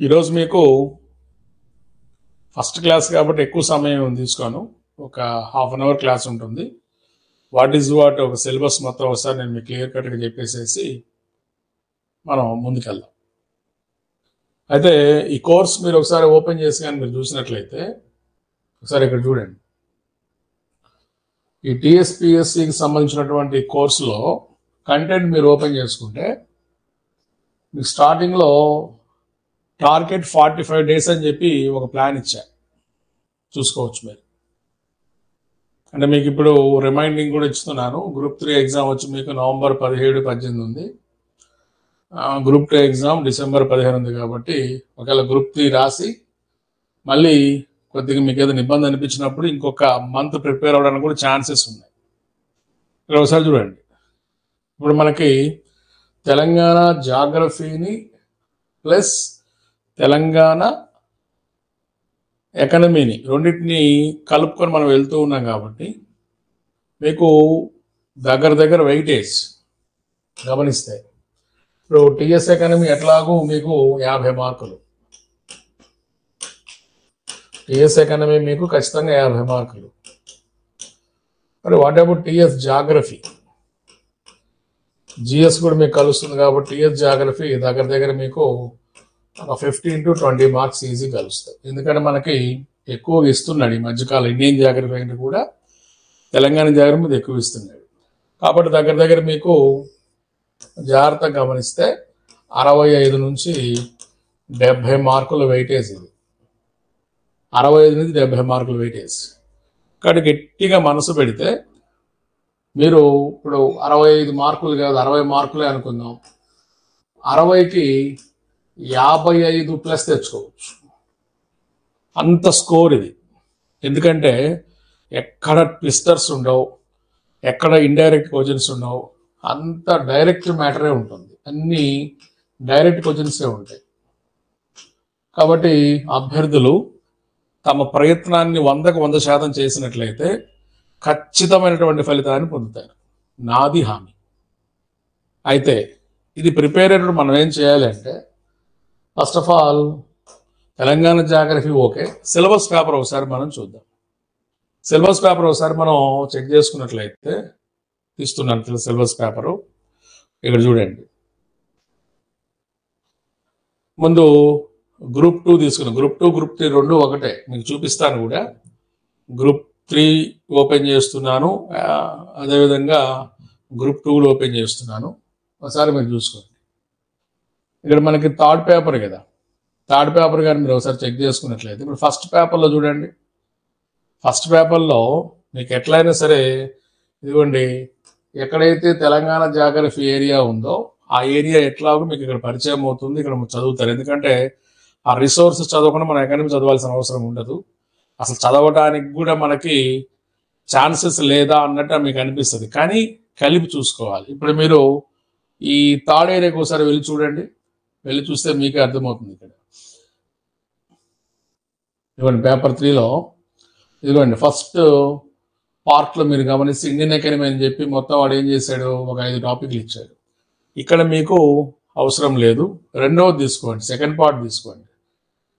ఈరోజు మీకు first class కాబట్టి ఎక్కువ సమయం తీసుకోను. ఒక హాఫ్ అన్ అవర్ క్లాస్ ఉంటుంది. వాట్ ఈజ్ వాట్ ఒక సిలబస్ మొత్తం ఒకసారి నేను మీకు క్లియర్ కట్గా చెప్పేసేసి మనం ముందుకెళ్దాం. అయితే ఈ కోర్స్ మీరు ఒకసారి ఓపెన్ చేసి కానీ మీరు చూసినట్లయితే ఒకసారి ఇక్కడ చూడండి. ఈ టీఎస్పీఎస్సికి సంబంధించినటువంటి కోర్సులో కంటెంట్ మీరు ఓపెన్ చేసుకుంటే మీకు స్టార్టింగ్లో టార్గెట్ 45 days అని చెప్పి ఒక ప్లాన్ ఇచ్చా, చూసుకోవచ్చు మీరు. అంటే మీకు ఇప్పుడు రిమైండింగ్ కూడా ఇస్తున్నాను. గ్రూప్ 3 ఎగ్జామ్ వచ్చి మీకు నవంబర్ 17, 18 ఉంది. గ్రూప్ 2 ఎగ్జామ్ డిసెంబర్ 15 ఉంది. కాబట్టి ఒకవేళ గ్రూప్ 3 రాసి మళ్ళీ కొద్దిగా మీకు ఏదైనా ఇబ్బంది అనిపించినప్పుడు ఇంకొక మంత్ ప్రిపేర్ అవ్వడానికి కూడా ఛాన్సెస్ ఉన్నాయి. ఇక్కడ ఒకసారి చూడండి. ఇప్పుడు మనకి తెలంగాణ జాగ్రఫీని ప్లస్ తెలంగాణ ఎకనమీని రెండింటిని కలుపుకొని మనం వెళ్తూ ఉన్నాం. కాబట్టి మీకు దగ్గర వెయిటేజ్ గమనిస్తే ఇప్పుడు టీఎస్ ఎకనమీ ఎట్లాగూ మీకు 50 మార్కులు, టీఎస్ ఎకనమీ మీకు ఖచ్చితంగా 50 మార్కులు. మరి what about TS geography, GS కూడా మీకు కలుస్తుంది. కాబట్టి టీఎస్ జాగ్రఫీ దగ్గర మీకు ఒక 15 to 20 మార్క్స్ ఈజీ కలుస్తాయి. ఎందుకంటే మనకి ఎక్కువ ఇస్తున్నాడు ఈ మధ్యకాలం. ఇండియన్ జాగ్రఫీ అంటే కూడా తెలంగాణ జాగ్రఫీ మీద ఎక్కువ ఇస్తున్నాడు. కాబట్టి దగ్గర మీకు జాగ్రత్తగా గమనిస్తే 65 నుంచి 70 మార్కుల వెయిటేజ్. ఇది 65 నుంచి 70 మార్కుల వెయిటేజ్. కాబట్టి గట్టిగా మనసు పెడితే మీరు ఇప్పుడు 65 మార్కులు కాదు 60 మార్కులే అనుకుందాం. 60కి 55+ తెచ్చుకోవచ్చు. అంత స్కోర్ ఇది. ఎందుకంటే ఎక్కడ ట్విస్టర్స్ ఉండవు, ఎక్కడ ఇండైరెక్ట్ క్వశ్చన్స్ ఉండవు. అంత డైరెక్ట్ మ్యాటరే ఉంటుంది. అన్నీ డైరెక్ట్ క్వశ్చన్సే ఉంటాయి. కాబట్టి అభ్యర్థులు తమ ప్రయత్నాన్ని 100కు 100% చేసినట్లయితే ఖచ్చితమైనటువంటి ఫలితాన్ని పొందుతారు, నాది హామీ. అయితే ఇది ప్రిపేర్ అయ్యేటప్పుడు మనం ఏం చేయాలి అంటే, first of all Telangana geography okay. Syllabus paper ఒకసారి మనం చూద్దాం. సిలబస్ పేపర్ ఒకసారి మనం చెక్ చేసుకున్నట్లయితే తీస్తున్నాను సిలబస్ పేపరు. ఇక్కడ చూడండి. ముందు గ్రూప్ 2 తీసుకున్నాం. గ్రూప్ 2, గ్రూప్ 3 రెండు ఒకటే, మీకు చూపిస్తాను కూడా. గ్రూప్ 3 ఓపెన్ చేస్తున్నాను, అదేవిధంగా గ్రూప్ 2 ఓపెన్ చేస్తున్నాను. ఒకసారి మీరు చూసుకోండి. ఇక్కడ మనకి థర్డ్ పేపర్ కదా, థర్డ్ పేపర్ కానీ మీరు ఒకసారి చెక్ చేసుకున్నట్లయితే ఇప్పుడు ఫస్ట్ పేపర్లో చూడండి. ఫస్ట్ పేపర్లో మీకు ఎట్లయినా సరే ఇదిగోండి, ఎక్కడైతే తెలంగాణ జాగ్రఫీ ఏరియా ఉందో ఆ ఏరియా ఎట్లాగో మీకు ఇక్కడ పరిచయం అవుతుంది. ఇక్కడ చదువుతారు. ఎందుకంటే ఆ రిసోర్సెస్ చదవకుండా మనం ఎకనమీ చదవాల్సిన అవసరం ఉండదు. అసలు చదవడానికి కూడా మనకి ఛాన్సెస్ లేదా అన్నట్టు మీకు అనిపిస్తుంది. కానీ కలిపి చూసుకోవాలి. ఇప్పుడు మీరు ఈ థర్డ్ ఏరియాకి ఒకసారి వెళ్ళి చూడండి. వెళ్ళి చూస్తే మీకే అర్థమవుతుంది. ఇక్కడ ఇదిగోండి పేపర్ 3లో ఇదిగోండి ఫస్ట్ పార్ట్లో మీరు గమనిస్తే ఇండియన్ ఎకనమీ అని చెప్పి మొత్తం వాడు ఏం చేశాడు, ఒక 5 టాపిక్లు ఇచ్చాడు. ఇక్కడ మీకు అవసరం లేదు. రెండవది తీసుకోండి, సెకండ్ పార్ట్ తీసుకోండి.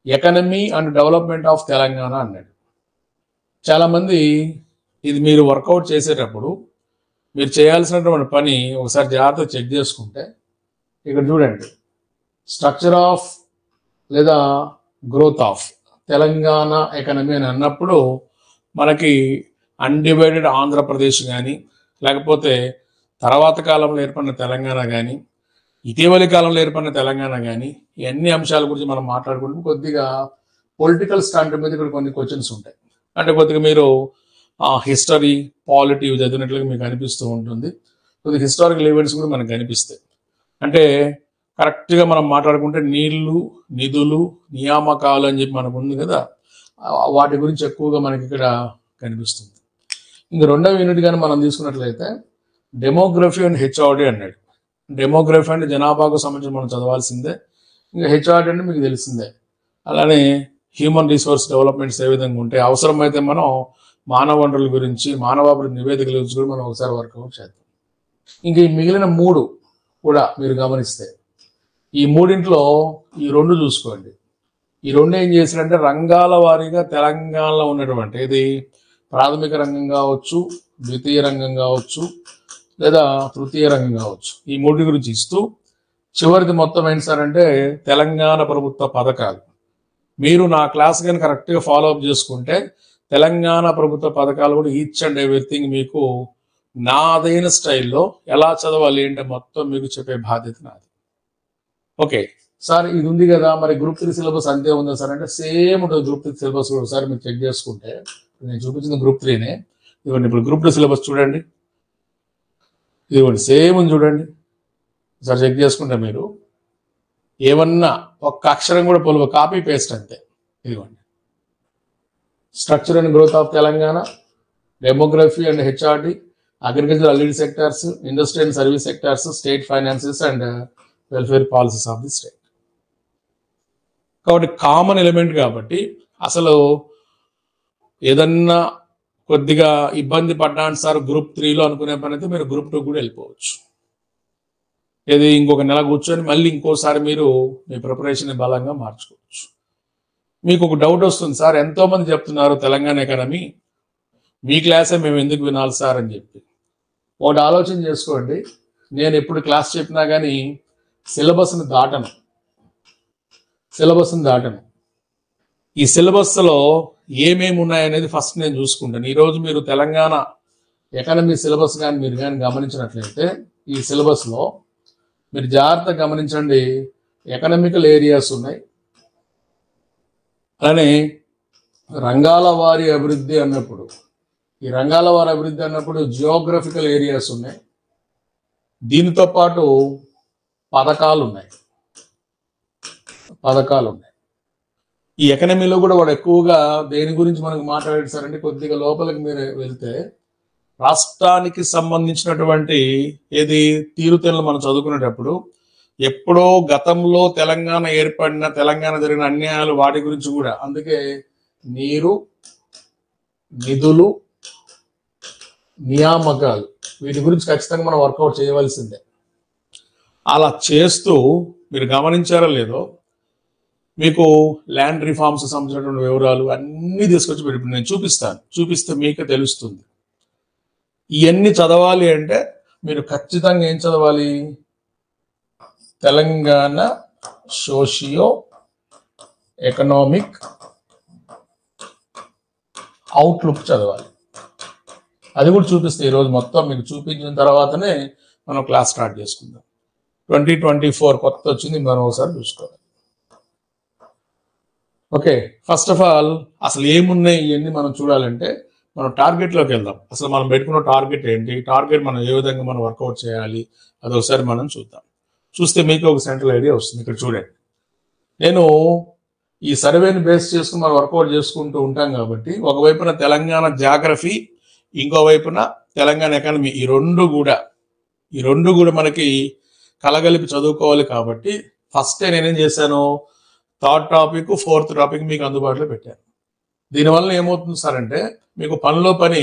Economy and development of Telangana అన్నాడు. చాలామంది ఇది మీరు వర్కౌట్ చేసేటప్పుడు మీరు చేయాల్సినటువంటి పని ఒకసారి జాగ్రత్తగా చెక్ చేసుకుంటే ఇక్కడ చూడండి, స్ట్రక్చర్ ఆఫ్ లేదా గ్రోత్ ఆఫ్ తెలంగాణ ఎకనమీ అని అన్నప్పుడు మనకి అన్డివైడెడ్ ఆంధ్రప్రదేశ్ కానీ, లేకపోతే తర్వాత కాలంలో ఏర్పడిన తెలంగాణ కానీ, ఇటీవలి కాలంలో ఏర్పడిన తెలంగాణ కానీ, ఈ అన్ని అంశాల గురించి మనం మాట్లాడుకుంటే కొద్దిగా పొలిటికల్ స్టాండ్ మీద ఇక్కడ కొన్ని క్వశ్చన్స్ ఉంటాయి. అంటే కొద్దిగా మీరు హిస్టరీ, పాలిటీ చదివినట్లుగా మీకు అనిపిస్తూ ఉంటుంది. కొద్దిగా హిస్టారికల్ ఈవెంట్స్ కూడా మనకు కనిపిస్తాయి. అంటే కరెక్ట్గా మనం మాట్లాడుకుంటే నీళ్లు, నిధులు, నియామకాలు అని చెప్పి మనకు ఉంది కదా, వాటి గురించి ఎక్కువగా మనకి ఇక్కడ కనిపిస్తుంది. ఇంక రెండవ యూనిట్ కానీ మనం తీసుకున్నట్లయితే డెమోగ్రఫీ అండ్ హెచ్ఆర్డీ అన్నాడు. డెమోగ్రఫీ అంటే జనాభాకు సంబంధించి మనం చదవాల్సిందే. ఇంకా హెచ్ఆర్డీ అంటే మీకు తెలిసిందే. అలానే హ్యూమన్ రిసోర్స్ డెవలప్మెంట్స్ ఏ విధంగా ఉంటాయి, అవసరమైతే మనం మానవ వనరుల గురించి, మానవాభివృద్ధి నివేదికల గురించి కూడా మనం ఒకసారి వర్కౌట్ చేద్దాం. ఇంక ఈ మిగిలిన 3 కూడా మీరు గమనిస్తే ఈ మూడింట్లో ఈ రెండు చూసుకోండి. ఈ రెండు ఏం చేశారంటే రంగాల వారీగా తెలంగాణలో ఉన్నటువంటి ఇది ప్రాథమిక రంగం కావచ్చు, ద్వితీయ రంగం కావచ్చు, లేదా తృతీయ రంగం కావచ్చు, ఈ మూడి గురించి ఇస్తూ చివరిది మొత్తం ఏంటి సార్ అంటే తెలంగాణ ప్రభుత్వ పథకాలు. మీరు నా క్లాస్ కానీ కరెక్ట్గా ఫాలో అప్ చేసుకుంటే తెలంగాణ ప్రభుత్వ పథకాలు కూడా ఈచ్ అండ్ ఎవ్రీథింగ్ మీకు నాదైన స్టైల్లో ఎలా చదవాలి అంటే మొత్తం మీకు చెప్పే బాధ్యత నాది. ఓకే సార్, ఇది ఉంది కదా, మరి గ్రూప్ 3 సిలబస్ అంతే ఉందా సార్ అంటే సేమ్ ఉంటుంది. గ్రూప్ 3 సిలబస్ కూడా ఒకసారి మీరు చెక్ చేసుకుంటే, నేను చూపించింది గ్రూప్ 3నే. ఇదిగోండి ఇప్పుడు గ్రూప్ 2 సిలబస్ చూడండి, ఇదిగోండి సేమ్ ఉంది చూడండి. సార్ చెక్ చేసుకుంటే మీరు ఏమన్నా ఒక్క అక్షరం కూడా పొలవ, కాపీ పేస్ట్ అంతే. ఇదిగోండి structure and growth of Telangana, demography and HRD, agriculture allied sectors, industry and service sectors, state finances and welfare policies of the state. కాబట్టి కామన్ ఎలిమెంట్ కాబట్టి అసలు ఏదన్నా కొద్దిగా ఇబ్బంది పడ్డాను సార్ గ్రూప్ 3లో అనుకునే పని అయితే మీరు గ్రూప్ 2 కూడా వెళ్ళిపోవచ్చు. ఇది ఇంకొక నెల కూర్చొని మళ్ళీ ఇంకోసారి మీరు మీ ప్రిపరేషన్ బలంగా మార్చుకోవచ్చు. మీకు ఒక డౌట్ వస్తుంది, సార్ ఎంతో మంది చెప్తున్నారు తెలంగాణ ఎకానమీ, మీ క్లాసే మేము ఎందుకు వినాలి సార్ అని చెప్పి. ఒకటి ఆలోచన చేసుకోండి, నేను ఎప్పుడు క్లాస్ చెప్పినా కానీ సిలబస్ని దాటను. ఈ సిలబస్లో ఏమేమి ఉన్నాయనేది ఫస్ట్ నేను చూసుకుంటాను. ఈరోజు మీరు తెలంగాణ ఎకానమీ సిలబస్ కానీ మీరు కానీ గమనించినట్లయితే ఈ సిలబస్లో మీరు జాగ్రత్తగా గమనించండి, ఎకనామికల్ ఏరియాస్ ఉన్నాయి, అలానే రంగాల వారి అభివృద్ధి అన్నప్పుడు ఈ రంగాల వారి అభివృద్ధి అన్నప్పుడు జియోగ్రఫికల్ ఏరియాస్ ఉన్నాయి, దీనితో పాటు పథకాలు ఉన్నాయి. ఈ ఎకనమీలో కూడా వాడు ఎక్కువగా దేని గురించి మనకు మాట్లాడేసారంటే కొద్దిగా లోపలికి మీరు వెళ్తే రాష్ట్రానికి సంబంధించినటువంటి ఏది తీరుతెన్నులు మనం చదువుకునేటప్పుడు ఎప్పుడో గతంలో తెలంగాణ ఏర్పడిన తెలంగాణ జరిగిన అన్యాయాలు వాటి గురించి కూడా, అందుకే నీరు, నిధులు, నియామకాలు వీటి గురించి ఖచ్చితంగా మనం వర్కౌట్ చేయవలసిందే. అలా చేస్తూ మీరు గమనించారో లేదో మీకు ల్యాండ్ రిఫార్మ్స్ సంబంధించినటువంటి వివరాలు అన్నీ తీసుకొచ్చి ఇప్పుడు నేను చూపిస్తే మీకే తెలుస్తుంది. ఇవన్నీ చదవాలి అంటే మీరు ఖచ్చితంగా ఏం చదవాలి, తెలంగాణ సోషియో ఎకనామిక్ అవుట్లుక్ చదవాలి. అది కూడా చూపిస్తే ఈరోజు మొత్తం మీకు చూపించిన తర్వాతనే మనం క్లాస్ స్టార్ట్ చేసుకుందాం. 2024 కొత్త వచ్చింది, మనం ఒకసారి చూసుకోవాలి. ఓకే, ఫస్ట్ ఆఫ్ ఆల్ అసలు ఏమున్నాయి ఇవన్నీ మనం చూడాలంటే మనం టార్గెట్లోకి వెళ్దాం. అసలు మనం పెట్టుకున్న టార్గెట్ ఏంటి, టార్గెట్ మనం ఏ విధంగా మనం వర్కౌట్ చేయాలి అది ఒకసారి మనం చూద్దాం. చూస్తే మీకు ఒక సెంట్రల్ ఐడియా వస్తుంది. ఇక్కడ చూడండి, నేను ఈ సర్వేని బేస్ చేసుకుని మనం వర్కౌట్ చేసుకుంటూ ఉంటాం కాబట్టి ఒకవైపున తెలంగాణ జాగ్రఫీ, ఇంకోవైపున తెలంగాణ ఎకానమీ, ఈ రెండు కూడా మనకి కలగలిపి చదువుకోవాలి. కాబట్టి ఫస్ట్ నేనేం చేశాను, థర్డ్ టాపిక్, ఫోర్త్ టాపిక్ మీకు అందుబాటులో పెట్టాను. దీనివల్ల ఏమవుతుంది సార్ అంటే మీకు పనిలో పని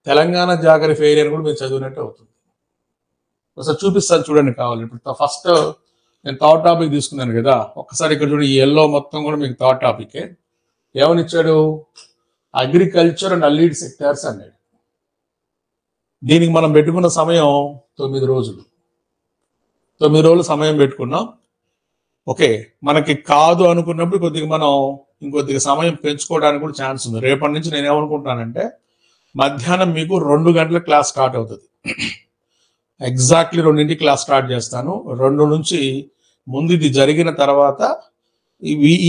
తెలంగాణ జాగ్రఫీ ఏరియాని కూడా మీరు చదివినట్టు అవుతుంది. ఒకసారి చూపిస్తాను చూడండి కావాలి. ఇప్పుడు ఫస్ట్ నేను థర్డ్ టాపిక్ తీసుకున్నాను కదా, ఒక్కసారి ఇక్కడ చూడండి, ఈ ఎల్లో మొత్తం కూడా మీకు థర్డ్ టాపికే. ఏమనిచ్చాడు, అగ్రికల్చర్ అండ్ అలీడ్ సెక్టార్స్ అన్నాడు. దీనికి మనం పెట్టుకున్న సమయం 9 రోజులు. 9 రోజులు సమయం పెట్టుకున్నాం. ఓకే, మనకి కాదు అనుకున్నప్పుడు కొద్దిగా మనం ఇంకొద్దిగా సమయం పెంచుకోవడానికి కూడా ఛాన్స్ ఉంది. రేపటి నుంచి నేను ఏమనుకుంటున్నానంటే మధ్యాహ్నం మీకు 2 గంటల క్లాస్ స్టార్ట్ అవుతుంది. ఎగ్జాక్ట్లీ 2ంటికి క్లాస్ స్టార్ట్ చేస్తాను. 2 నుంచి ముందు ఇది జరిగిన తర్వాత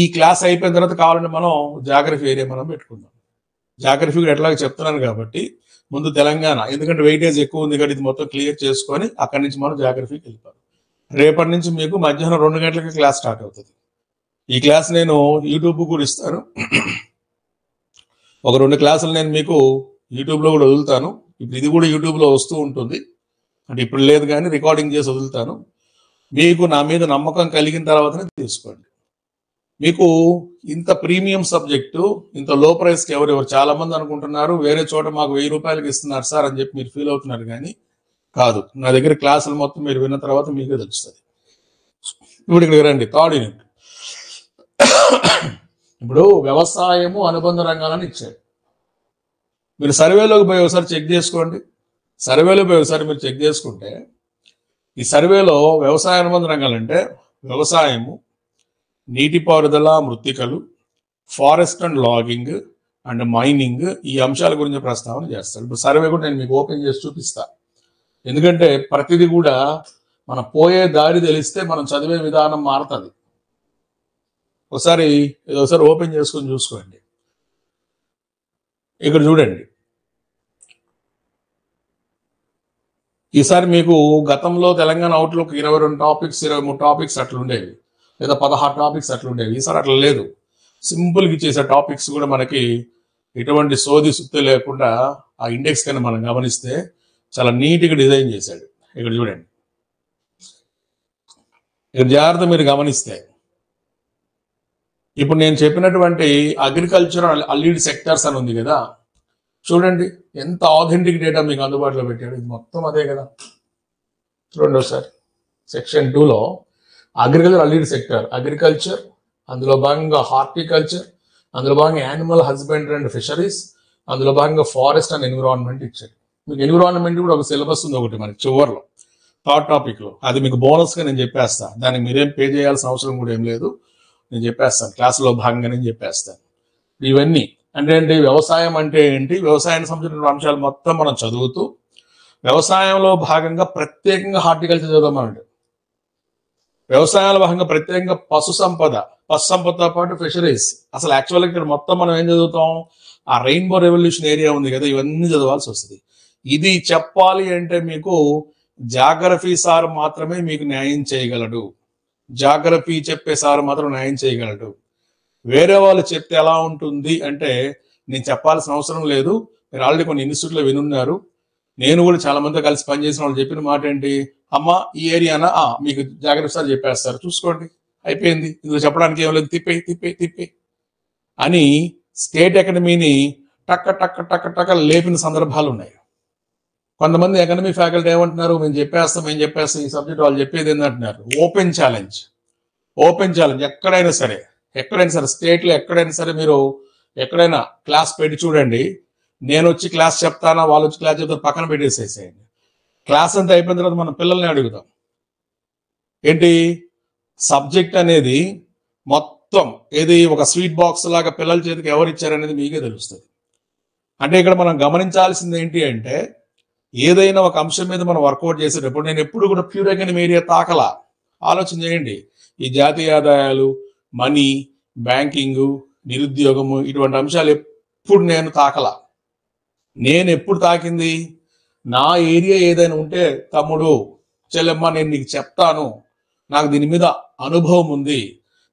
ఈ క్లాస్ అయిపోయిన తర్వాత కావాలంటే మనం జాగ్రఫీ ఏరియా మనం పెట్టుకుందాం. జాగ్రఫీ కూడా ఎట్లాగో చెప్తున్నాను కాబట్టి ముందు తెలంగాణ, ఎందుకంటే వెయిటేజ్ ఎక్కువ ఉంది కాబట్టి ఇది మొత్తం క్లియర్ చేసుకొని అక్కడి నుంచి మనం జాగ్రఫీకి వెళ్ళిపోతాం. రేపటి నుంచి మీకు మధ్యాహ్నం 2 గంటలకి క్లాస్ స్టార్ట్ అవుతుంది. ఈ క్లాస్ నేను యూట్యూబ్ కూడా ఇస్తాను. ఒక 2 క్లాసులు నేను మీకు యూట్యూబ్లో కూడా వదులుతాను. ఇప్పుడు ఇది కూడా యూట్యూబ్లో వస్తూ ఉంటుంది, అంటే ఇప్పుడు లేదు కానీ రికార్డింగ్ చేసి వదులుతాను. మీకు నా మీద నమ్మకం కలిగిన తర్వాతనే తీసుకోండి. మీకు ఇంత ప్రీమియం సబ్జెక్టు ఇంత లో ప్రైస్కి ఎవరెవరు చాలా మంది అనుకుంటున్నారు వేరే చోట మాకు 1000 రూపాయలకి ఇస్తున్నారు సార్ అని చెప్పి మీరు ఫీల్ అవుతున్నారు, కానీ కాదు. నా దగ్గర క్లాసులు మొత్తం మీరు విన్న తర్వాత మీకే తెలుస్తుంది. ఇప్పుడు ఇక్కడికి రండి, థర్డ్ యూనిట్. ఇప్పుడు వ్యవసాయము అనుబంధ రంగాలని ఇచ్చాడు. మీరు సర్వేలోకి పోయి ఒకసారి చెక్ చేసుకోండి. సర్వేలో పోయి ఒకసారి మీరు చెక్ చేసుకుంటే ఈ సర్వేలో వ్యవసాయ అనుబంధ రంగాలంటే వ్యవసాయము, నీటిపారుదల, మృత్తికలు, forest and logging and mining, ఈ అంశాల గురించి ప్రస్తావన చేస్తాడు. ఇప్పుడు సర్వే కూడా నేను మీకు ఓపెన్ చేసి చూపిస్తా. ఎందుకంటే ప్రతిదీ కూడా మనం పోయే దారి తెలిస్తే మనం చదివే విధానం మారుతుంది. ఒకసారి ఓపెన్ చేసుకొని చూసుకోండి. ఇక్కడ చూడండి, ఈసారి మీకు గతంలో తెలంగాణ అవుట్లుక్ 22 టాపిక్స్ 23 టాపిక్స్ అట్లుండేవి, లేదా 16 టాపిక్స్ అట్లుండేవి. ఈసారి అట్లా లేదు. సింపుల్గా ఇచ్చేసే టాపిక్స్ కూడా మనకి ఎటువంటి సోది సుత్తి లేకుండా ఆ ఇండెక్స్ కన్నా మనం గమనిస్తే చాలా నీట్గా డిజైన్ చేశాడు. ఇక్కడ చూడండి, ఇక్కడ జాగ్రత్త మీరు గమనిస్తే ఇప్పుడు నేను చెప్పినటువంటి అగ్రికల్చర్ అలీడ్ సెక్టర్స్ అని ఉంది కదా, చూడండి ఎంత ఆథెంటిక్ డేటా మీకు అందుబాటులో పెట్టాడు. ఇది మొత్తం అదే కదా. చూడండి ఒకసారి, సెక్షన్ 2లో అగ్రికల్చర్ అలీడ్ సెక్టర్, అగ్రికల్చర్, అందులో భాగంగా హార్టికల్చర్, అందులో భాగంగా యానిమల్ హస్బెండరీ అండ్ ఫిషరీస్, అందులో భాగంగా ఫారెస్ట్ అండ్ ఎన్విరాన్మెంట్ ఇచ్చాడు. మీకు ఎన్విరాన్మెంట్ కూడా ఒక సిలబస్ ఉంది ఒకటి మనకి చివర్లో, థర్డ్ టాపిక్లో. అది మీకు బోనస్గా నేను చెప్పేస్తాను. దానికి మీరేం పే చేయాల్సిన అవసరం కూడా ఏం లేదు, నేను చెప్పేస్తాను. క్లాసులో భాగంగా నేను చెప్పేస్తాను. ఇవన్నీ అంటే ఏంటి, వ్యవసాయం అంటే ఏంటి, వ్యవసాయానికి సంబంధించిన అంశాలు మొత్తం మనం చదువుతూ వ్యవసాయంలో భాగంగా ప్రత్యేకంగా హార్టికల్చర్ చదవమంటే, వ్యవసాయంలో భాగంగా ప్రత్యేకంగా పశు సంపదతో పాటు ఫిషరీస్. అసలు యాక్చువల్గా ఇక్కడ మొత్తం మనం ఏం చదువుతాం, ఆ రెయిన్బో రెవల్యూషన్ ఏరియా ఉంది కదా, ఇవన్నీ చదవాల్సి వస్తుంది. ఇది చెప్పాలి అంటే మీకు జాగ్రఫీ సార్ మాత్రమే మీకు న్యాయం చేయగలడు. జాగ్రఫీ చెప్పే సార్ మాత్రం న్యాయం చేయగలడు. వేరే వాళ్ళు చెప్తే ఎలా ఉంటుంది అంటే నేను చెప్పాల్సిన అవసరం లేదు. మీరు ఆల్రెడీ కొన్ని ఇన్స్టిట్యూట్లో వినున్నారు. నేను కూడా చాలా మందితో కలిసి పనిచేసిన వాళ్ళు చెప్పిన మాట ఏంటి, అమ్మ ఈ ఏరియానా మీకు జాగ్రఫీ సార్ చెప్పేస్తారు, చూసుకోండి, అయిపోయింది, ఇందులో చెప్పడానికి ఏం లేదు, తిప్పే అని స్టేట్ ఎకనమీని టక్క టక్క టక్క టక్క లేపిన సందర్భాలు ఉన్నాయి. కొంతమంది ఎకనమీ ఫ్యాకల్టీ ఏమంటున్నారు, మేము చెప్పేస్తాం ఈ సబ్జెక్ట్ వాళ్ళు చెప్పేది ఏంటంటున్నారు. ఓపెన్ ఛాలెంజ్ ఎక్కడైనా సరే స్టేట్లో ఎక్కడైనా సరే మీరు ఎక్కడైనా క్లాస్ పెట్టి చూడండి. నేను వచ్చి క్లాస్ చెప్తానా, వాళ్ళు వచ్చి క్లాస్ చెప్తాను, పక్కన పెట్టేసేసేయండి. క్లాస్ అంతా అయిపోయిన తర్వాత మనం పిల్లల్ని అడుగుతాం, ఏంటి సబ్జెక్ట్ అనేది మొత్తం ఏది ఒక స్వీట్ బాక్స్ లాగా పిల్లల చేతికి ఎవరు ఇచ్చారనేది మీకే తెలుస్తుంది. అంటే ఇక్కడ మనం గమనించాల్సింది ఏంటి అంటే, ఏదైనా ఒక అంశం మీద మనం వర్కౌట్ చేసేటప్పుడు నేను ఎప్పుడు కూడా ప్యూర్ ఎకనమీ ఏరియా తాకలా. ఆలోచన చేయండి. ఈ జాతీయ ఆదాయాలు, మనీ, బ్యాంకింగ్, నిరుద్యోగము, ఇటువంటి అంశాలు ఎప్పుడు నేను తాకలా. నేను ఎప్పుడు తాకింది, నా ఏరియా ఏదైనా ఉంటే తమ్ముడు చెల్లెమ్మ నేను నీకు చెప్తాను, నాకు దీని మీద అనుభవం ఉంది,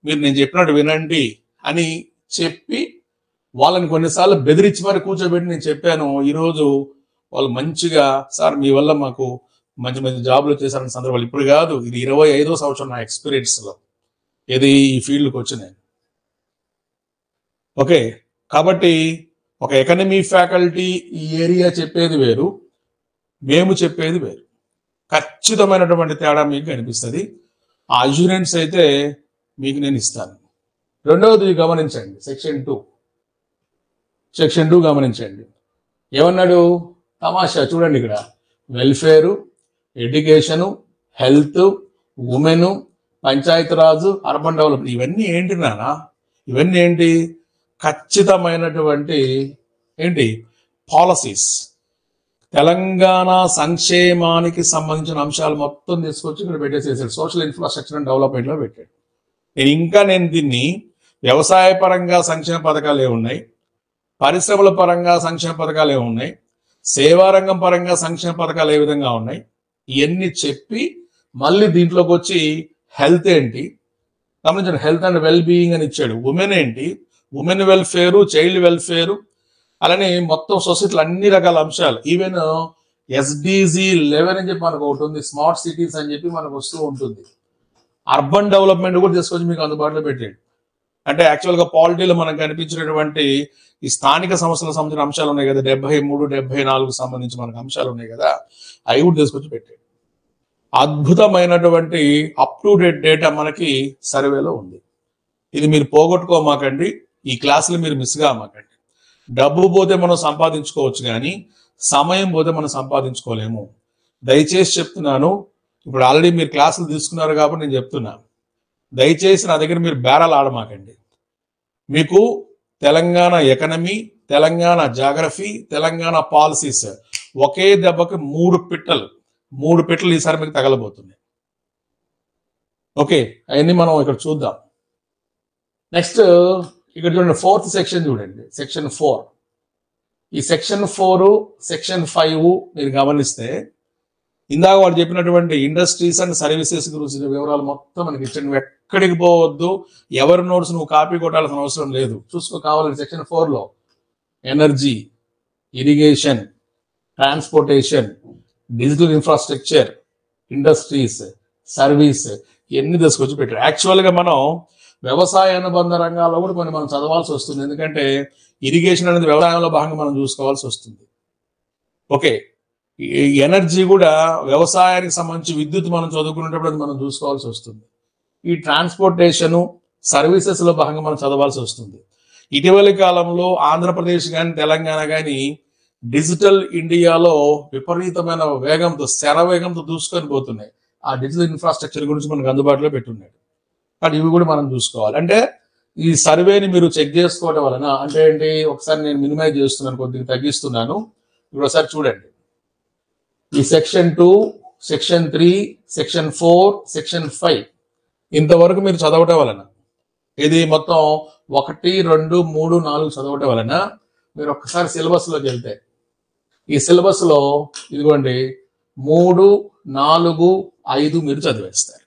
మీరు నేను చెప్పినట్టు వినండి అని చెప్పి వాళ్ళని కొన్నిసార్లు బెదిరించి మరి కూర్చోబెట్టి నేను చెప్పాను. ఈరోజు వాళ్ళు మంచిగా సార్ మీ వల్ల మాకు మంచి మంచి జాబులు వచ్చేసారన్న సందర్భాలు ఇప్పుడు కాదు, ఇది 25వ సంవత్సరం నా ఎక్స్పీరియన్స్లో ఇది ఈ ఫీల్డ్కి వచ్చినాయి. ఓకే, కాబట్టి ఒక ఎకనమీ ఫ్యాకల్టీ ఈ ఏరియా చెప్పేది వేరు, మేము చెప్పేది వేరు. ఖచ్చితమైనటువంటి తేడా మీకు కనిపిస్తుంది. ఆ అష్యూరెన్స్ అయితే మీకు నేను ఇస్తాను. రెండవది గమనించండి, సెక్షన్ 2 గమనించండి. ఏమన్నాడు, తమాషా చూడండి, ఇక్కడ welfare, education, health, women, Panchayati Raj, urban development, ఇవన్నీ ఏంటి నానా, ఇవన్నీ ఏంటి, ఖచ్చితమైనటువంటి ఏంటి పాలసీస్, తెలంగాణ సంక్షేమానికి సంబంధించిన అంశాలు మొత్తం తీసుకొచ్చి ఇక్కడ పెట్టేసేసాడు. సోషల్ ఇన్ఫ్రాస్ట్రక్చర్ అండ్ డెవలప్మెంట్లో పెట్టాడు. నేను దీన్ని వ్యవసాయ పరంగా సంక్షేమ పథకాలు ఏమున్నాయి, పరిశ్రమల పరంగా సంక్షేమ పథకాలు ఏమున్నాయి, సేవారంగం పరంగా సంక్షేమ పథకాలు ఏ విధంగా ఉన్నాయి, ఇవన్నీ చెప్పి మళ్ళీ దీంట్లోకి వచ్చి హెల్త్ ఏంటి గమనించండి, హెల్త్ అండ్ వెల్ బీయింగ్ అని ఇచ్చాడు. ఉమెన్ ఏంటి, ఉమెన్ వెల్ఫేరు, చైల్డ్ వెల్ఫేరు, అలానే మొత్తం సొసైటీలో అన్ని రకాల అంశాలు. ఈవెన్ SDG 11 అని చెప్పి మనకు ఒకటి ఉంది, స్మార్ట్ సిటీస్ అని చెప్పి మనకు వస్తూ ఉంటుంది. అర్బన్ డెవలప్మెంట్ కూడా తీసుకొచ్చి మీకు అందుబాటులో పెట్టాడు. అంటే యాక్చువల్గా పాలిటీలో మనకు కనిపించినటువంటి ఈ స్థానిక సంస్థలకు సంబంధించిన అంశాలు ఉన్నాయి కదా, 73, 74 సంబంధించి మనకు అంశాలు ఉన్నాయి కదా, అవి కూడా తీసుకొచ్చి పెట్టాడు. అద్భుతమైనటువంటి అప్ టు డేట్ డేటా మనకి సర్వేలో ఉంది. ఇది మీరు పోగొట్టుకోమాకండి, ఈ క్లాసులు మీరు మిస్ కామాకండి. డబ్బు పోతే మనం సంపాదించుకోవచ్చు కానీ సమయం పోతే మనం సంపాదించుకోలేము. దయచేసి చెప్తున్నాను, ఇప్పుడు ఆల్రెడీ మీరు క్లాసులు తీసుకున్నారు కాబట్టి నేను చెప్తున్నా, దయచేసి నా దగ్గర మీరు బేరాలు ఆడమాకండి. మీకు Telangana economy, Telangana geography, Telangana policies ఒకే దెబ్బకి మూడు పిట్టలు ఈసారి మీకు తగలబోతున్నాయి. ఓకే, అవన్నీ మనం ఇక్కడ చూద్దాం. నెక్స్ట్ ఇక్కడ చూడండి, 4th సెక్షన్ చూడండి, సెక్షన్ 4. ఈ సెక్షన్ 4, సెక్షన్ 5 మీరు గమనిస్తే ఇందాక వాడు చెప్పినటువంటి ఇండస్ట్రీస్ అండ్ సర్వీసెస్ గురించి వివరాలు మొత్తం మనకి ఇచ్చాడు. నువ్వు ఎక్కడికి పోవద్దు, ఎవరి నోట్స్ నువ్వు కాపీ కొట్టాల్సిన అవసరం లేదు. చూసుకో కావాలంటే సెక్షన్ 4లో energy, irrigation, transportation, digital infrastructure, industries, service ఇవన్నీ తీసుకొచ్చి పెట్టారు. యాక్చువల్గా మనం వ్యవసాయ అనుబంధ రంగాల్లో కూడా కొన్ని మనం చదవాల్సి వస్తుంది, ఎందుకంటే ఇరిగేషన్ అనేది వ్యవసాయంలో భాగంగా మనం చూసుకోవాల్సి వస్తుంది. ఓకే, ఎనర్జీ కూడా వ్యవసాయానికి సంబంధించి విద్యుత్ మనం చదువుకునేటప్పుడు అది మనం చూసుకోవాల్సి వస్తుంది. ఈ ట్రాన్స్పోర్టేషను, సర్వీసెస్లో భాగంగా మనం చదవాల్సి వస్తుంది. ఇటీవలి కాలంలో ఆంధ్రప్రదేశ్ కానీ తెలంగాణ కానీ డిజిటల్ ఇండియాలో విపరీతమైన వేగంతో, శరవేగంతో దూసుకొని పోతున్నాయి. ఆ డిజిటల్ ఇన్ఫ్రాస్ట్రక్చర్ గురించి మనకు అందుబాటులో పెట్టున్నాడు. కానీ ఇవి కూడా మనం చూసుకోవాలి. అంటే ఈ సర్వేని మీరు చెక్ చేసుకోవడం వలన అంటే ఏంటి, ఒకసారి నేను మినిమైజ్ చేస్తున్నాను, కొద్దిగా తగ్గిస్తున్నాను. ఇప్పుడు ఒకసారి చూడండి, ఈ సెక్షన్ 2, సెక్షన్ 3, సెక్షన్ 4, సెక్షన్ 5 ఇంతవరకు మీరు చదవటం వలన, ఇది మొత్తం 1, 2, 3, 4 చదవటం వలన మీరు ఒక్కసారి సిలబస్లోకి వెళ్తే ఈ సిలబస్లో ఇదిగోండి 3, 4, 5 మీరు చదివేస్తారు.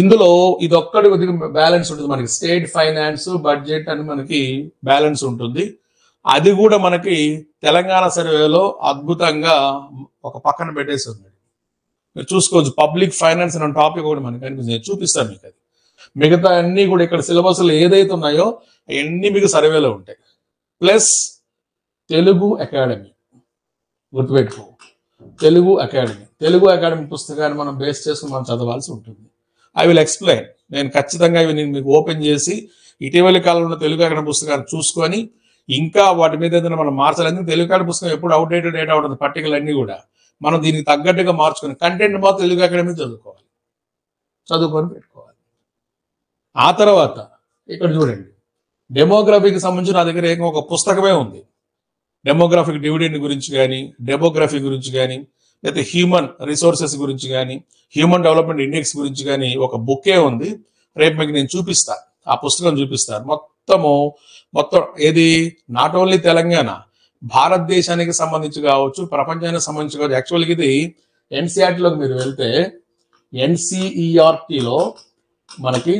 ఇందులో ఇది ఒక్కటి కొద్దిగా బ్యాలెన్స్ ఉంటుంది, మనకి స్టేట్ ఫైనాన్స్, బడ్జెట్ అని మనకి బ్యాలెన్స్ ఉంటుంది. అది కూడా మనకి తెలంగాణ సర్వేలో అద్భుతంగా ఒక పక్కన పెట్టేసి ఉంది. మీరు చూసుకోవచ్చు, పబ్లిక్ ఫైనాన్స్ అనే టాపిక్ కూడా మనకి కనిపిస్తుంది, చూపిస్తాను మీకు. అది మిగతా అన్ని కూడా ఇక్కడ సిలబస్లో ఏదైతే ఉన్నాయో అవన్నీ మీకు సర్వేలో ఉంటాయి. ప్లస్ తెలుగు అకాడమీ, గుర్తుపెట్టుకో, తెలుగు అకాడమీ పుస్తకాన్ని మనం బేస్ చేసుకుని మనం చదవాల్సి ఉంటుంది. ఐ విల్ ఎక్స్ప్లెయిన్, నేను ఖచ్చితంగా ఇవి నేను మీకు ఓపెన్ చేసి ఇటీవలి కాలంలో తెలుగు అకాడమీ పుస్తకాన్ని చూసుకొని ఇంకా వాటి మీద ఏదైనా మనం మార్చాలని. తెలుగు అకాడమీ పుస్తకం ఎప్పుడు అవుట్డేటెడ్ డేటా ఉంటుంది, పర్టికల్ అన్ని కూడా మనం దీనికి తగ్గట్టుగా మార్చుకొని కంటెంట్ మాత్రం తెలుగు అకాడమీ చదువుకొని పెట్టుకోవాలి. ఆ తర్వాత ఇక్కడ చూడండి, డెమోగ్రఫీకి సంబంధించి నా దగ్గర ఏకంగా ఒక పుస్తకమే ఉంది. డెమోగ్రాఫిక్ డివిడెండ్ గురించి కానీ, డెమోగ్రఫీ గురించి కానీ, లేకపోతే హ్యూమన్ రిసోర్సెస్ గురించి కానీ, హ్యూమన్ డెవలప్మెంట్ ఇండెక్స్ గురించి కానీ ఒక బుక్కే ఉంది. రేపు మీకు నేను చూపిస్తాను, ఆ పుస్తకం చూపిస్తాను. మొత్తం ఏది నాట్ ఓన్లీ తెలంగాణ, భారతదేశానికి సంబంధించి కావచ్చు, ప్రపంచానికి సంబంధించి కావచ్చు. యాక్చువల్గా ఇది ఎన్సీఆర్టీలోకి మీరు వెళ్తే ఎన్సీఈఆర్టీలో మనకి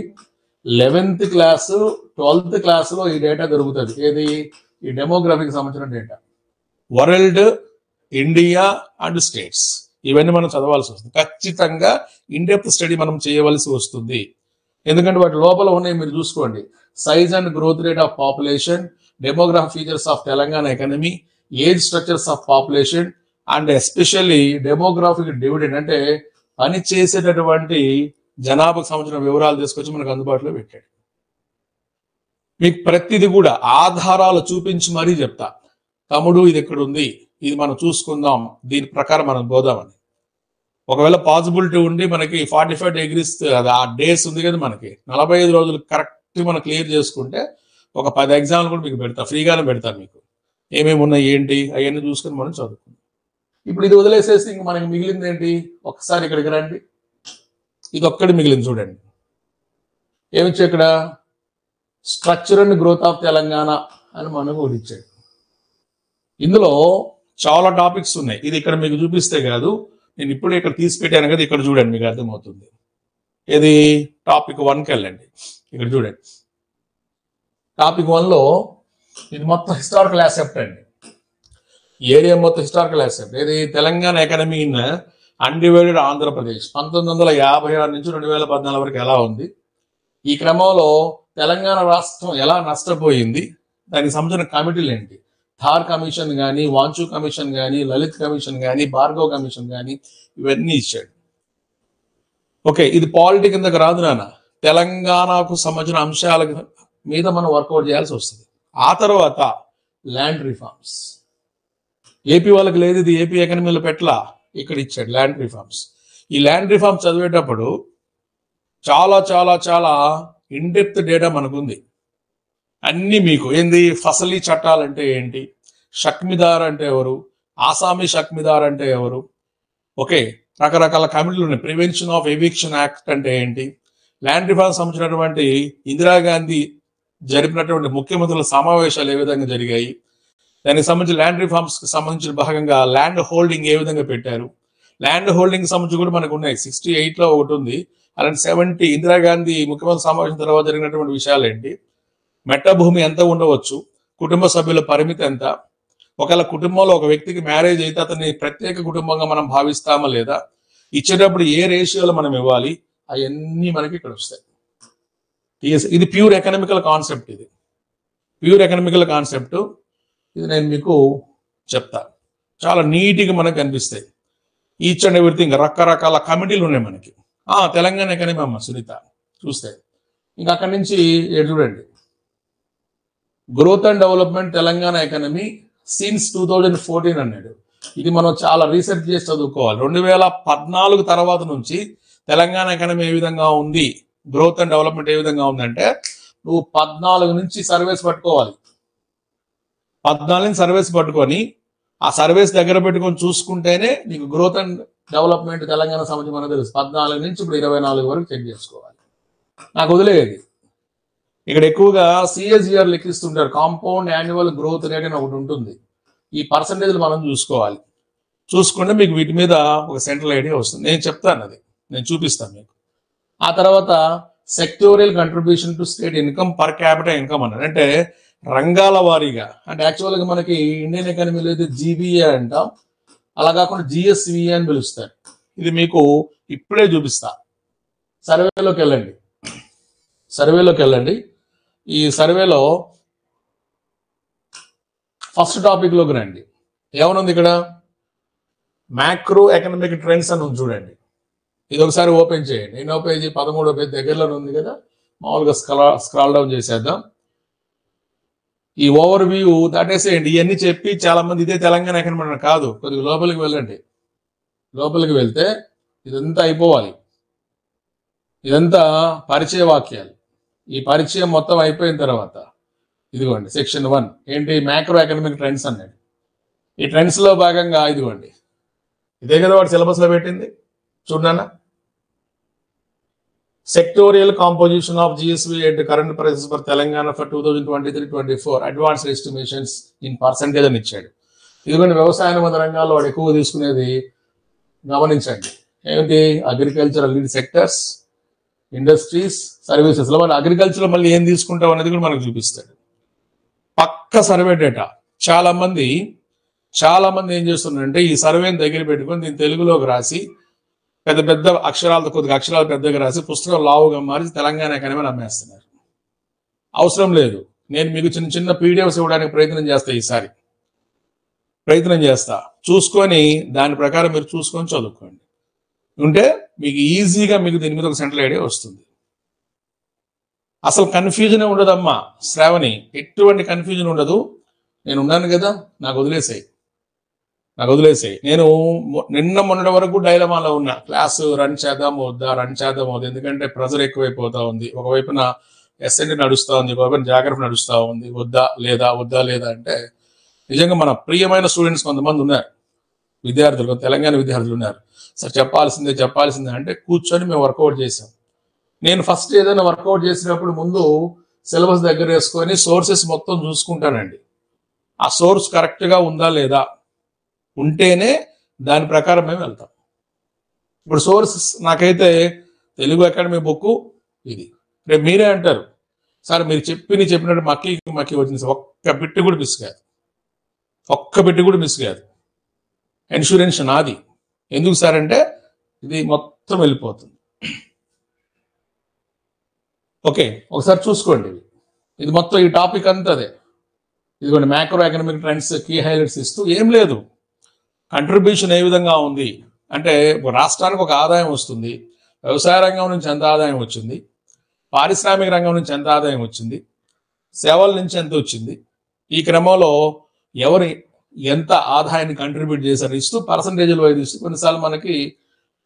11th క్లాసు 12th క్లాసులో ఈ డేటా దొరుకుతుంది. ఏది, ఈ డెమోగ్రఫీకి సంబంధించిన data, world, India and states, ఇవన్నీ మనం చదవాల్సి వస్తుంది. ఖచ్చితంగా ఇన్డెప్త్ స్టడీ మనం చేయవలసి వస్తుంది, ఎందుకంటే వాటి లోపల ఉన్నాయి మీరు చూసుకోండి. Size and growth rate of population, demographic features of Telangana economy, age structures of population and especially demographic dividend, అంటే పని చేసేటటువంటి జనాభాకు సంబంధించిన వివరాలు తీసుకొచ్చి మనకు అందుబాటులో పెట్టాడు. మీకు ప్రతిదీ కూడా ఆధారాలు చూపించి మరీ చెప్తా, తమ్ముడు ఇది ఎక్కడ ఉంది, ఇది మనం చూసుకుందాం, దీని ప్రకారం మనం పోదామని. ఒకవేళ పాసిబిలిటీ ఉండి మనకి 45 డిగ్రీస్ ఆ డేస్ ఉంది కదా, మనకి 45 రోజులు కరెక్ట్ మనం క్లియర్ చేసుకుంటే ఒక 10 ఎగ్జామ్లు కూడా మీకు పెడతా, ఫ్రీగానే పెడతాను. మీకు ఏమేమి ఉన్నాయి ఏంటి అవన్నీ చూసుకొని మనం చదువుకుందాం. ఇప్పుడు ఇది వదిలేసేసి ఇంక మనకి మిగిలింది ఏంటి, ఒకసారి ఇక్కడికి రండి, ఇది ఒక్కటి మిగిలింది చూడండి. ఏమిచ్చా ఇక్కడ, structure and growth of Telangana అని మనకు ఒకటి ఇచ్చాడు. ఇందులో చాలా టాపిక్స్ ఉన్నాయి. ఇది ఇక్కడ మీకు చూపిస్తే కాదు, నేను ఇప్పుడే ఇక్కడ తీసి పెట్టాను కదా, ఇక్కడ చూడండి మీకు అర్థమవుతుంది. ఇది టాపిక్ 1కి వెళ్ళండి, ఇక్కడ చూడండి. టాపిక్ 1లో ఇది మొత్తం హిస్టారికల్ యాసెప్ట్ అండి, ఏరియా మొత్తం హిస్టారికల్ యాసెప్ట్. ఇది Telangana economy in undivided Andhra Pradesh 1956 నుంచి 2014 వరకు ఎలా ఉంది, ఈ క్రమంలో తెలంగాణ రాష్ట్రం ఎలా నష్టపోయింది, దానికి సంబంధించిన కమిటీలు ఏంటి, థార్ కమిషన్ కానీ, వాంచు కమిషన్ కానీ, లలిత్ కమిషన్ కానీ, భార్గవ్ కమిషన్ కానీ, ఇవన్నీ ఇచ్చాడు. ఓకే, ఇది పాలిటీ కిందకి రాదు నాన్న. తెలంగాణకు సంబంధించిన అంశాల మీద మనం వర్కౌట్ చేయాల్సి వస్తుంది. ఆ తర్వాత ల్యాండ్ రిఫార్మ్స్. ఏపీ వాళ్ళకి లేదు, ఇది ఏపీ ఎకనమీలో పెట్టలా, ఇక్కడ ఇచ్చాడు ల్యాండ్ రిఫార్మ్స్. ఈ ల్యాండ్ రిఫార్మ్స్ చదివేటప్పుడు చాలా చాలా చాలా ఇన్డెప్త్ డేటా మనకుంది. అన్నీ మీకు ఏంది, ఫసలీ చట్టాలంటే ఏంటి, షక్మిదార్ అంటే ఎవరు, ఆసామీ షక్మిదార్ అంటే ఎవరు, ఓకే, రకరకాల కమిటీలు ఉన్నాయి. ప్రివెన్షన్ ఆఫ్ ఎవిక్షన్ యాక్ట్ అంటే ఏంటి, ల్యాండ్ రిఫార్మ్ సంబంధించినటువంటి ఇందిరాగాంధీ జరిపినటువంటి ముఖ్యమంత్రుల సమావేశాలు ఏ విధంగా జరిగాయి, దానికి సంబంధించి ల్యాండ్ రిఫార్మ్స్ కి సంబంధించిన భాగంగా ల్యాండ్ హోల్డింగ్ ఏ విధంగా పెట్టారు, ల్యాండ్ హోల్డింగ్ సంబంధించి కూడా మనకు ఉన్నాయి. 68లో ఒకటి ఉంది, అలాంటి 70 ఇందిరాగాంధీ ముఖ్యమంత్రి సమావేశం తర్వాత జరిగినటువంటి విషయాలు ఏంటి, మెట్ట భూమి ఎంత ఉండవచ్చు, కుటుంబ సభ్యుల పరిమితి ఎంత, ఒకవేళ కుటుంబంలో ఒక వ్యక్తికి మ్యారేజ్ అయితే అతన్ని ప్రత్యేక కుటుంబంగా మనం భావిస్తామా లేదా, ఇచ్చేటప్పుడు ఏ రేషియోలో మనం ఇవ్వాలి, అవన్నీ మనకి ఇక్కడ వస్తాయి. ఇది ప్యూర్ ఎకనామికల్ కాన్సెప్ట్, ఇది ప్యూర్ ఎకనామికల్ కాన్సెప్ట్. ఇది నేను మీకు చెప్తా, చాలా నీట్గా మనకు కనిపిస్తాయి. ఈచ్ అండ్ ఎవ్రీథింగ్, రకరకాల కమిటీలు ఉన్నాయి మనకి. తెలంగాణ ఎకనమీ అమ్మ సునీత చూస్తే ఇంకా అక్కడి నుంచి చూడండి, growth and development Telangana economy since 2014 అన్నాడు. ఇది మనం చాలా రీసెర్చ్ చేసి చదువుకోవాలి. 2014 తర్వాత నుంచి తెలంగాణ ఎకనమీ ఏ విధంగా ఉంది, గ్రోత్ అండ్ డెవలప్మెంట్ ఏ విధంగా ఉందంటే నువ్వు 14 నుంచి సర్వేస్ పట్టుకోవాలి. 14 నుంచి సర్వేస్ పట్టుకొని ఆ సర్వేస్ దగ్గర పెట్టుకొని చూసుకుంటేనే నీకు గ్రోత్ అండ్ డెవలప్మెంట్ తెలంగాణ సంబంధించి మనకు తెలుసు. 14 నుంచి ఇప్పుడు 24 వరకు చెక్ చేసుకోవాలి. నాకు వదిలేదు, ఇక్కడ ఎక్కువగా CAGR లెక్కిస్తుంటారు, కాంపౌండ్ యాన్యువల్ గ్రోత్ రేట్ అని ఒకటి ఉంటుంది. ఈ పర్సంటేజ్లు మనం చూసుకోవాలి. చూసుకుంటే మీకు వీటి మీద ఒక సెంట్రల్ ఐడియా వస్తుంది. నేను చెప్తాను, అది నేను చూపిస్తాను మీకు. ఆ తర్వాత sectorial contribution to state income per capital income అన్నాడు. అంటే రంగాల వారీగా, అంటే యాక్చువల్గా మనకి ఇండియన్ ఎకానమీలో అయితే GBA అంటాం, అలా కాకుండా GSVA అని పిలుస్తారు. ఇది మీకు ఇప్పుడే చూపిస్తా. సర్వేలోకి వెళ్ళండి. ఈ సర్వేలో ఫస్ట్ టాపిక్ లోకి రండి. ఏమనుంది ఇక్కడ, మ్యాక్రో ఎకనామిక్ ట్రెండ్స్ అని ఉంది చూడండి. ఇది ఒకసారి ఓపెన్ చేయండి. ఎన్నో పేజీ, 13వ పేజీ దగ్గరలో ఉంది కదా. మామూలుగా స్క్రాల్ డౌన్ చేసేద్దాం. ఈ ఓవర్ వ్యూ దాటేసేయండి. ఇవన్నీ చెప్పి చాలా మంది ఇదే తెలంగాణ ఎకనమీ కాదు, కొద్దిగా లోపలికి వెళ్ళండి. లోపలికి వెళ్తే ఇదంతా అయిపోవాలి. ఇదంతా పరిచయ వాక్యాలు. ఈ పరిచయం మొత్తం అయిపోయిన తర్వాత ఇదిగోండి సెక్షన్ 1 ఏంటి, మ్యాక్రో ఎకనామిక్ ట్రెండ్స్ అన్నాడు. ఈ ట్రెండ్స్ లో భాగంగా ఇదిగోండి, ఇదే కదా వాడు సిలబస్ లో పెట్టింది చూడన్నా. Sectorial composition of GSV at current prices for Telangana for 2023-24 advance estimations in percentage అని ఇచ్చాడు. ఇదిగోండి వ్యవసాయ అనుబంధ రంగాల్లో వాడు ఎక్కువ తీసుకునేది గమనించండి. ఏంటి, agricultural lead sectors, industries, services. లో వాళ్ళు అగ్రికల్చర్ మళ్ళీ ఏం తీసుకుంటాం అనేది కూడా మనకు చూపిస్తాడు. పక్క సర్వే డేటా. చాలా మంది ఏం చేస్తున్నారంటే ఈ సర్వేని దగ్గర పెట్టుకొని దీన్ని తెలుగులోకి రాసి పెద్ద పెద్ద అక్షరాలతో, కొద్దిగా అక్షరాలు పెద్దగా రాసి పుస్తకం లావుగా మార్చి తెలంగాణ ఎకనమీ అమ్మేస్తున్నారు. అవసరం లేదు. నేను మీకు చిన్న చిన్న PDFs ఇవ్వడానికి ప్రయత్నం చేస్తా, ఈసారి ప్రయత్నం చేస్తా. చూసుకొని దాని ప్రకారం మీరు చూసుకొని చదువుకోండి. ఉంటే మీకు ఈజీగా మీకు దీని మీద ఒక సెంట్రల్ ఐడియా వస్తుంది. అసలు కన్ఫ్యూజన్ ఉండదమ్మా శ్రావణి, ఎటువంటి కన్ఫ్యూజన్ ఉండదు. నేను ఉన్నాను కదా, నాకు వదిలేసాయి. నేను నిన్న మొన్నటి వరకు డైలమాలో ఉన్నా, క్లాసు రన్ చేద్దాం వద్దా. ఎందుకంటే ప్రెజర్ ఎక్కువైపోతా ఉంది. ఒకవైపున SND నడుస్తూ ఉంది, ఒకవైపున జాగ్రఫీ నడుస్తూ ఉంది. వద్దా లేదా అంటే నిజంగా మన ప్రియమైన స్టూడెంట్స్ కొంతమంది ఉన్నారు, విద్యార్థులు, తెలంగాణ విద్యార్థులు ఉన్నారు. సార్ చెప్పాల్సిందే అంటే కూర్చొని మేము వర్కౌట్ చేసాం. నేను ఫస్ట్ ఏదైనా వర్కౌట్ చేసినప్పుడు ముందు సిలబస్ దగ్గర వేసుకొని సోర్సెస్ మొత్తం చూసుకుంటానండి. ఆ సోర్స్ కరెక్ట్గా ఉందా లేదా, ఉంటేనే దాని ప్రకారం మేము వెళ్తాం. ఇప్పుడు సోర్సెస్ నాకైతే తెలుగు అకాడమీ బుక్ ఇది. రేపు మీరే అంటారు, సార్ మీరు చెప్పినట్టు మక్కి వచ్చింది, ఒక్క బిట్టు కూడా మిస్ కాదు. ఇన్సూరెన్స్ నాది. ఎందుకు సార్ అంటే ఇది మొత్తం వెళ్ళిపోతుంది. ఓకే, ఒకసారి చూసుకోండి. ఇది మొత్తం ఈ టాపిక్ అంతా అదే. ఇదిగోండి macro economic trends key highlights ఇస్తూ ఏం లేదు. కంట్రిబ్యూషన్ ఏ విధంగా ఉంది అంటే రాష్ట్రానికి ఒక ఆదాయం వస్తుంది, వ్యవసాయ రంగం నుంచి ఎంత ఆదాయం వచ్చింది, పారిశ్రామిక రంగం నుంచి ఎంత ఆదాయం వచ్చింది, సేవల నుంచి ఎంత వచ్చింది, ఈ క్రమంలో ఎవరు ఎంత ఆదాయాన్ని కంట్రిబ్యూట్ చేశారు ఇస్తూ పర్సంటేజ్లు వైజ్ ఇస్తూ కొన్నిసార్లు మనకి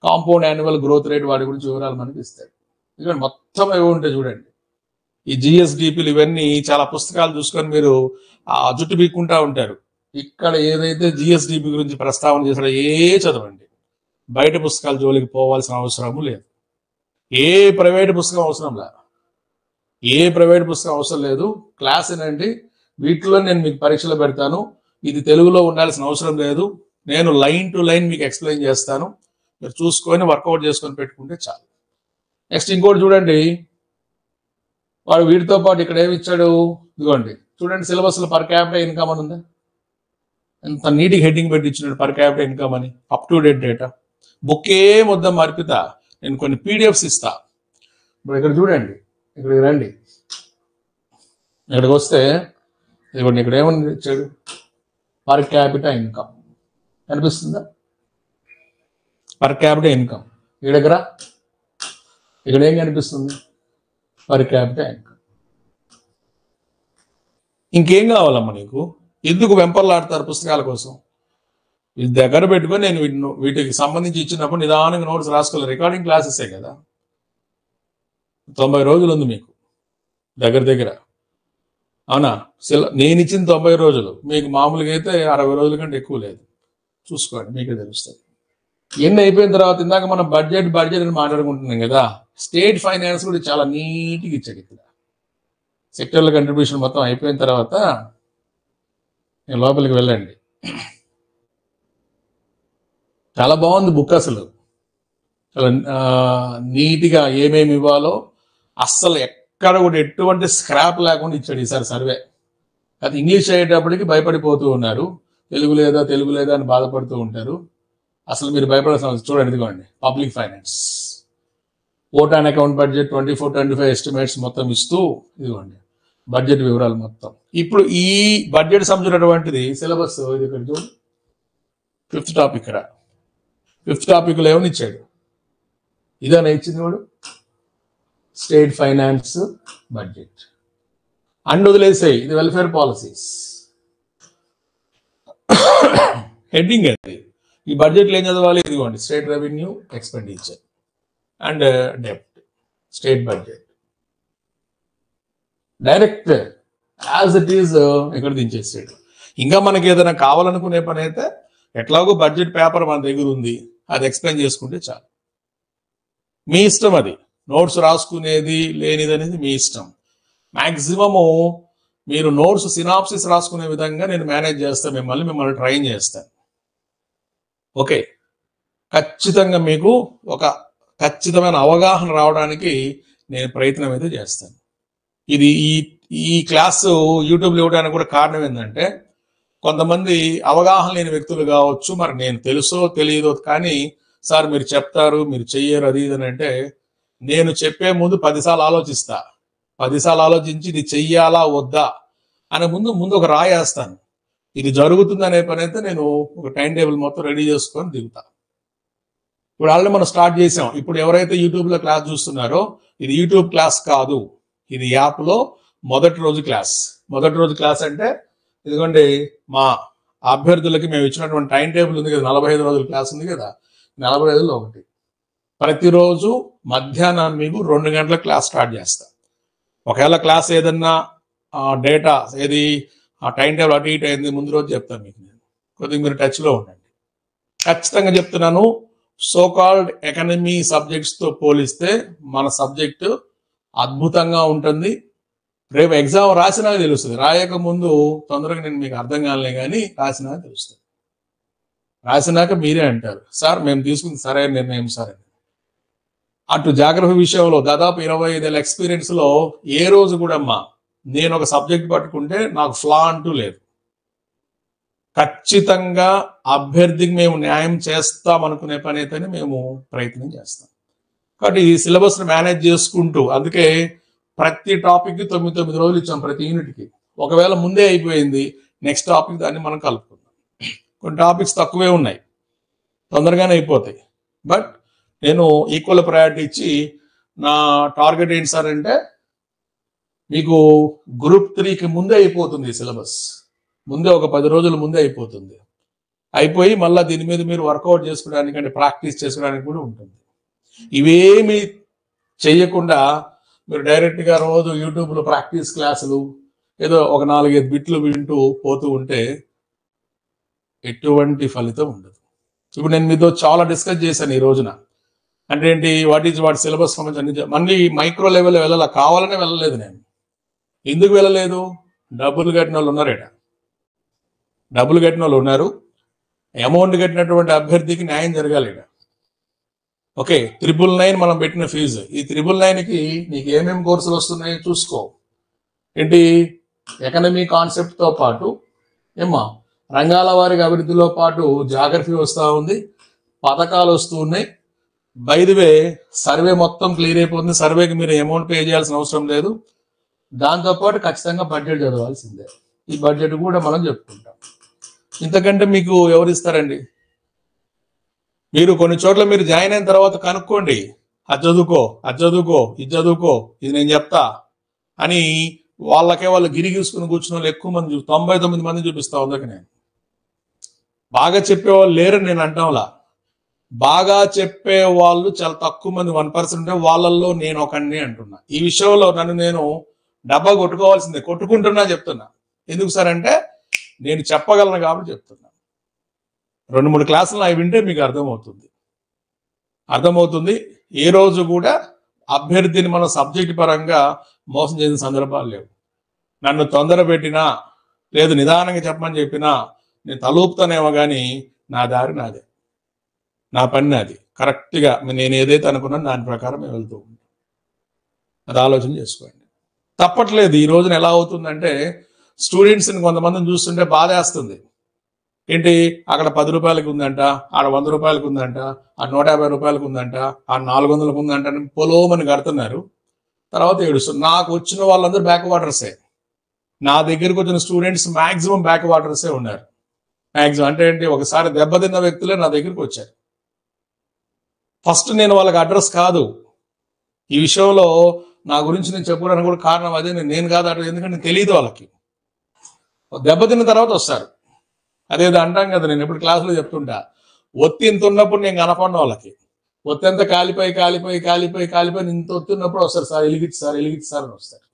కాంపౌండ్ యాన్యువల్ గ్రోత్ రేట్ వాటి గురించి వివరాలు మనకి ఇస్తాడు. ఇక్కడ మొత్తం ఏవి ఉంటాయి చూడండి. ఈ జిఎస్డిపిలు ఇవన్నీ చాలా పుస్తకాలు చూసుకొని మీరు ఆ జుట్టు పీక్కుంటా ఉంటారు. ఇక్కడ ఏదైతే జిఎస్డిపి గురించి ప్రస్తావన చేశాడో చదవండి. బయట పుస్తకాలు జోలికి పోవాల్సిన అవసరము లేదు. ఏ ప్రైవేట్ పుస్తకం అవసరం లేదు. క్లాస్ ఏంటంటే వీటిలో నేను మీకు పరీక్షలు పెడతాను. ఇది తెలుగులో ఉండాల్సిన అవసరం లేదు. నేను లైన్ టు లైన్ మీకు ఎక్స్ప్లెయిన్ చేస్తాను. మీరు చూసుకొని వర్కౌట్ చేసుకొని పెట్టుకుంటే చాలు. నెక్స్ట్ ఇంకోటి చూడండి, వాడు వీటితో పాటు ఇక్కడ ఏమి ఇచ్చాడు, ఇదిగోండి చూడండి, సిలబస్లో పర్ క్యాపిటల్ ఇన్కమ్ అని ఉందా, ఎంత నీట్గా హెడ్డింగ్ పెట్టి ఇచ్చినాడు పర్ క్యాపిటల్ ఇన్కమ్ అని, అప్ టు డేట్ డేటా. బుక్కే మొత్తం మార్పితా, నేను కొన్ని పీడిఎఫ్స్ ఇస్తా. ఇప్పుడు ఇక్కడ చూడండి, ఇక్కడికి రండి, ఇక్కడికి వస్తే ఇదిగోండి ఇక్కడ ఏమని ఇచ్చాడు, పర్ క్యాపిటల్ ఇన్కమ్ కనిపిస్తుందా, పర్ క్యాపిటల్ ఇన్కమ్. ఈ దగ్గర ఇక్కడ ఏం కనిపిస్తుంది, పర్ క్యాపిటల్ ఇన్కమ్. ఇంకేం కావాలమ్మా నీకు, ఎందుకు వెంపర్లాడతారు పుస్తకాల కోసం? ఇది దగ్గర పెట్టుకొని నేను వీటికి సంబంధించి ఇచ్చినప్పుడు నిదానంగా నోట్స్ రాసుకోవాలి. రికార్డింగ్ క్లాసెసే కదా, 90 రోజులు ఉంది మీకు దగ్గర. అవునా, నేను ఇచ్చిన 90 రోజులు, మీకు మామూలుగా అయితే 60 రోజుల కంటే ఎక్కువ లేదు. చూసుకోండి, మీకే తెలుస్తుంది. ఎన్ని అయిపోయిన తర్వాత ఇందాక మనం బడ్జెట్ అని మాట్లాడుకుంటున్నాం కదా, స్టేట్ ఫైనాన్స్ కూడా చాలా నీట్గా ఇచ్చాడు. ఇక్కడ సెక్టర్ల కంట్రిబ్యూషన్ మొత్తం అయిపోయిన తర్వాత నేను లోపలికి వెళ్ళండి. చాలా బాగుంది బుక్, అసలు చాలా నీట్గా ఏమేమి ఇవ్వాలో అస్సలు ఎక్కడ కూడా ఎటువంటి స్క్రాప్ లేకుండా ఇచ్చాడు ఈసారి సర్వే. అది ఇంగ్లీష్ అయ్యేటప్పటికి భయపడిపోతూ ఉన్నారు, తెలుగు లేదా అని బాధపడుతూ ఉంటారు. అసలు మీరు భయపడాల్సిన అవసరం చూడండి. ఇదిగోండి public finance, vote and account budget 24-25 estimates మొత్తం ఇస్తూ ఇదిగోండి బడ్జెట్ వివరాలు మొత్తం. ఇప్పుడు ఈ బడ్జెట్ సంబంధించినటువంటిది సిలబస్ ఇది ఇక్కడ చూడండి. 5th టాపిక్, ఇక్కడ 5th టాపిక్లో ఏమని ఇచ్చాడు, ఇదనే ఇచ్చింది వాడు, స్టేట్ ఫైనాన్స్ బడ్జెట్ అండ్ వదిలేసాయి, ఇది వెల్ఫేర్ పాలసీస్ హెడ్డింగ్. అది ఈ బడ్జెట్లో ఏం చదవాలి, ఇదిగోండి స్టేట్ రెవెన్యూ ఎక్స్పెండిచర్ అండ్ డెప్ట్, state budget direct as it is ఇక్కడ దించేసాడు. ఇంకా మనకి ఏదైనా కావాలనుకునే పని అయితే ఎట్లాగో బడ్జెట్ పేపర్ మన దగ్గర ఉంది, అది ఎక్స్ప్లెయిన్ చేసుకుంటే చాలు. మీ ఇష్టం, అది నోట్స్ రాసుకునేది లేనిది అనేది మీ ఇష్టం. మ్యాక్సిమము మీరు నోట్స్ సినాప్సిస్ రాసుకునే విధంగా నేను మేనేజ్ చేస్తాను, మిమ్మల్ని ట్రైన్ చేస్తాను. ఓకే, ఖచ్చితంగా మీకు ఒక ఖచ్చితమైన అవగాహన రావడానికి నేను ప్రయత్నం అయితే చేస్తాను. ఇది ఈ క్లాసు యూట్యూబ్లో ఇవ్వడానికి కూడా కారణం ఏంటంటే, కొంతమంది అవగాహన లేని వ్యక్తులు కావచ్చు, మరి నేను తెలుసో తెలియదో కానీ సార్ మీరు చెప్తారు మీరు చెయ్యరు అది ఇది అంటే, నేను చెప్పే ముందు 10 సార్లు ఆలోచిస్తా. 10 సార్లు ఆలోచించి ఇది చెయ్యాలా వద్దా అనే ముందు ఒక రాయేస్తాను. ఇది జరుగుతుంది అనే పని అయితే నేను ఒక టైం టేబుల్ మొత్తం రెడీ చేసుకొని దిగుతా. ఇప్పుడు ఆల్రెడీ మనం స్టార్ట్ చేసాం. ఇప్పుడు ఎవరైతే యూట్యూబ్లో క్లాస్ చూస్తున్నారో, ఇది యూట్యూబ్ క్లాస్ కాదు, ఇది యాప్లో మొదటి రోజు క్లాస్ అంటే ఇదిగోండి మా అభ్యర్థులకి మేము ఇచ్చినటువంటి టైం టేబుల్ ఉంది కదా, 45 రోజుల క్లాస్ ఉంది కదా, 45లో ఒకటి. ప్రతిరోజు మధ్యాహ్నం మీకు 2 గంటల క్లాస్ స్టార్ట్ చేస్తా. ఒకవేళ క్లాస్ ఏదన్నా డేటా ఏది ఆ టైం టేబుల్ అటు ఇటు అయింది ముందు రోజు చెప్తాను మీకు. నేను కొద్దిగా మీరు టచ్లో ఉండండి. ఖచ్చితంగా చెప్తున్నాను, సోకాల్డ్ ఎకనమీ సబ్జెక్ట్స్తో పోలిస్తే మన సబ్జెక్టు అద్భుతంగా ఉంటుంది. రేపు ఎగ్జామ్ రాసినాక తెలుస్తుంది, రాయక ముందు తొందరగా నేను మీకు అర్థం కాలే కానీ రాసినాక తెలుస్తుంది. రాసినాక మీరే అంటారు సార్ మేము తీసుకుంది సరైన నిర్ణయం సార్ అని. అటు జాగ్రఫీ విషయంలో దాదాపు 25 ఏళ్ళ ఎక్స్పీరియన్స్లో ఏ రోజు కూడా అమ్మా నేను ఒక సబ్జెక్ట్ పట్టుకుంటే నాకు ఫ్లా అంటూ లేదు. ఖచ్చితంగా అభ్యర్థికి మేము న్యాయం చేస్తాం అనుకునే పని అయితేనే మేము ప్రయత్నం చేస్తాం. కాబట్టి ఈ సిలబస్ని మేనేజ్ చేసుకుంటూ, అందుకే ప్రతి టాపిక్కి 9 రోజులు ఇచ్చాం ప్రతి యూనిట్కి. ఒకవేళ ముందే అయిపోయింది నెక్స్ట్ టాపిక్ దాన్ని మనం కలుపుకుందాం. కొన్ని టాపిక్స్ తక్కువే ఉన్నాయి, తొందరగానే అయిపోతాయి. బట్ నేను ఈక్వల్ ప్రయారిటీ ఇచ్చి నా టార్గెట్ ఏంటి సార్ అంటే మీకు గ్రూప్ 3కి ముందే అయిపోతుంది సిలబస్. ముందే ఒక 10 రోజుల ముందే అయిపోతుంది. అయిపోయి మళ్ళీ దీని మీద మీరు వర్కౌట్ చేసుకోవడానికి అంటే ప్రాక్టీస్ చేసుకోవడానికి కూడా ఉంటుంది. ఇవేమి చేయకుండా మీరు డైరెక్ట్గా రోజు యూట్యూబ్లో ప్రాక్టీస్ క్లాసులు ఏదో ఒక 4-5 బిట్లు వింటూ పోతూ ఉంటే ఎటువంటి ఫలితం ఉండదు. ఇప్పుడు నేను మీతో చాలా డిస్కస్ చేశాను ఈ రోజున. అంటే ఏంటి, వాటి సిలబస్ సంబంధించి మళ్ళీ మైక్రో లెవెల్ వెళ్ళాల, కావాలనే వెళ్ళలేదు నేను. ఎందుకు వెళ్ళలేదు? డబ్బులు కట్టిన వాళ్ళు ఉన్నారు ఇక్కడ, డబ్బులు కట్టిన వాళ్ళు ఉన్నారు. అమౌంట్ కట్టినటువంటి అభ్యర్థికి న్యాయం జరగాలి ఇక్కడ. ఓకే, 999 మనం పెట్టిన ఫీజు. ఈ 999కి నీకు ఏమేమి కోర్సులు వస్తున్నాయో చూసుకో. ఏంటి, ఎకనమీ కాన్సెప్ట్తో పాటు ఏమా రంగాల వారికి అభివృద్ధిలో పాటు జాగ్రఫీ వస్తూ ఉంది, పథకాలు వస్తూ ఉన్నాయి. బై ది వే సర్వే మొత్తం క్లియర్ అయిపోతుంది. సర్వేకి మీరు అమౌంట్ పే చేయాల్సిన అవసరం లేదు. దాంతోపాటు ఖచ్చితంగా బడ్జెట్ చదవాల్సిందే. ఈ బడ్జెట్ కూడా మనం చెప్పుకుంటాం. ఇంతకంటే మీకు ఎవరు ఇస్తారండి? మీరు కొన్ని చోట్ల మీరు జాయిన్ అయిన తర్వాత కనుక్కోండి, అది చదువుకో, అది చదువుకో, ఇది చదువుకో, ఇది నేను చెప్తా అని వాళ్ళు గిరి గీసుకుని కూర్చున్న వాళ్ళు ఎక్కువ మంది 99 మంది చూపిస్తా ఉందక. నేను బాగా చెప్పేవాళ్ళు లేరని నేను అంటాంలా. బాగా చెప్పే వాళ్ళు చాలా తక్కువ మంది, 1% ఉంటే వాళ్ళల్లో నేను ఒకడిని అంటున్నా. ఈ విషయంలో నన్ను నేను డబ్బా కొట్టుకోవాల్సిందే, కొట్టుకుంటున్నా చెప్తున్నా. ఎందుకు సార్ అంటే నేను చెప్పగలను కాబట్టి చెప్తున్నా. 2-3 క్లాసులు అవి వింటే మీకు అర్థమవుతుంది. ఏ రోజు కూడా అభ్యర్థిని మనం సబ్జెక్ట్ పరంగా మోసం చేసిన సందర్భాలు లేవు. నన్ను తొందర పెట్టినా లేదు నిదానంగా చెప్పమని చెప్పినా నేను తలూపుతానేమో కానీ నా దారి నాదే, నా పని నాది. కరెక్ట్గా నేను ఏదైతే అనుకున్నాను దాని ప్రకారం నేను వెళ్తూ ఉంటాను. అది ఆలోచన చేసుకోండి. తప్పట్లేదు. ఈ రోజున ఎలా అవుతుందంటే స్టూడెంట్స్ని కొంతమందిని చూస్తుంటే బాధేస్తుంది. ఏంటి, అక్కడ 10 రూపాయలకి ఉందంట, ఆడ 100 రూపాయలకు ఉందంట, ఆ 150 రూపాయలకు ఉందంట, ఆ 400లకు ఉందంట అని పొలోమని కడుతున్నారు. తర్వాత ఏడుస్తారు. నాకు వచ్చిన వాళ్ళందరూ బ్యాక్ వాటర్సే. నా దగ్గరికి వచ్చిన స్టూడెంట్స్ మ్యాక్సిమం బ్యాక్ వాటర్సే ఉన్నారు. మ్యాక్సిమం అంటే ఏంటి, ఒకసారి దెబ్బతిన్న వ్యక్తులే నా దగ్గరికి వచ్చారు. ఫస్ట్ నేను వాళ్ళకి అడ్రస్ కాదు. ఈ విషయంలో నా గురించి నేను చెప్పుకోవడానికి కూడా కారణం అదే. నేను కాదు అడ్రస్, ఎందుకంటే తెలియదు వాళ్ళకి. దెబ్బతిన్న తర్వాత వస్తారు. అదేదో అంటాం కదా, నేను ఎప్పుడు క్లాసులో చెప్తుంటా, ఒత్తి ఇంత ఉన్నప్పుడు నేను కనపడిన వాళ్ళకి, ఒత్తి అంతా కాలిపోయి ఇంత ఒత్తి ఉన్నప్పుడు వస్తారు. సార్ ఎలిగిచ్చి సార్ అని వస్తారు.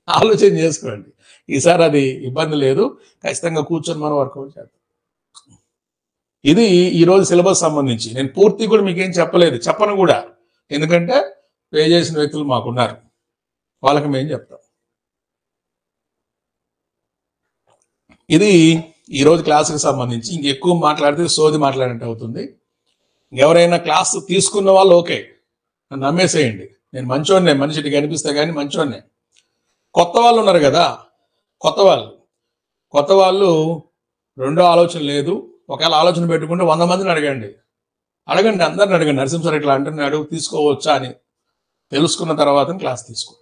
ఆలోచన చేసుకోండి. ఈసారి అది ఇబ్బంది లేదు, ఖచ్చితంగా కూర్చొని మనం వర్కౌట్ చేద్దాం. ఇది ఈరోజు సిలబస్ సంబంధించి. నేను పూర్తి కూడా మీకేం చెప్పలేదు, చెప్పను కూడా. ఎందుకంటే పే చేసిన వ్యక్తులు మాకున్నారు, వాళ్ళకి మేము చెప్తాం. ఇది ఈరోజు క్లాసుకి సంబంధించి. ఇంకెక్కువ మాట్లాడితే సోది మాట్లాడినట్టు అవుతుంది. ఎవరైనా క్లాస్ తీసుకున్న వాళ్ళు ఓకే, నన్ను నమ్మేసేయండి. నేను మంచోన్నే, మనిషికి కనిపిస్తే కానీ మంచోన్నే. కొత్త వాళ్ళు ఉన్నారు కదా, కొత్త వాళ్ళు రెండో ఆలోచన లేదు. ఒకవేళ ఆలోచన పెట్టుకుంటే 100 మందిని అడగండి, అందరిని అడగండి. నరసింహ సార్ ఇట్లా అంటున్నాడు, తీసుకోవచ్చా అని తెలుసుకున్న తర్వాత క్లాస్ తీసుకోండి.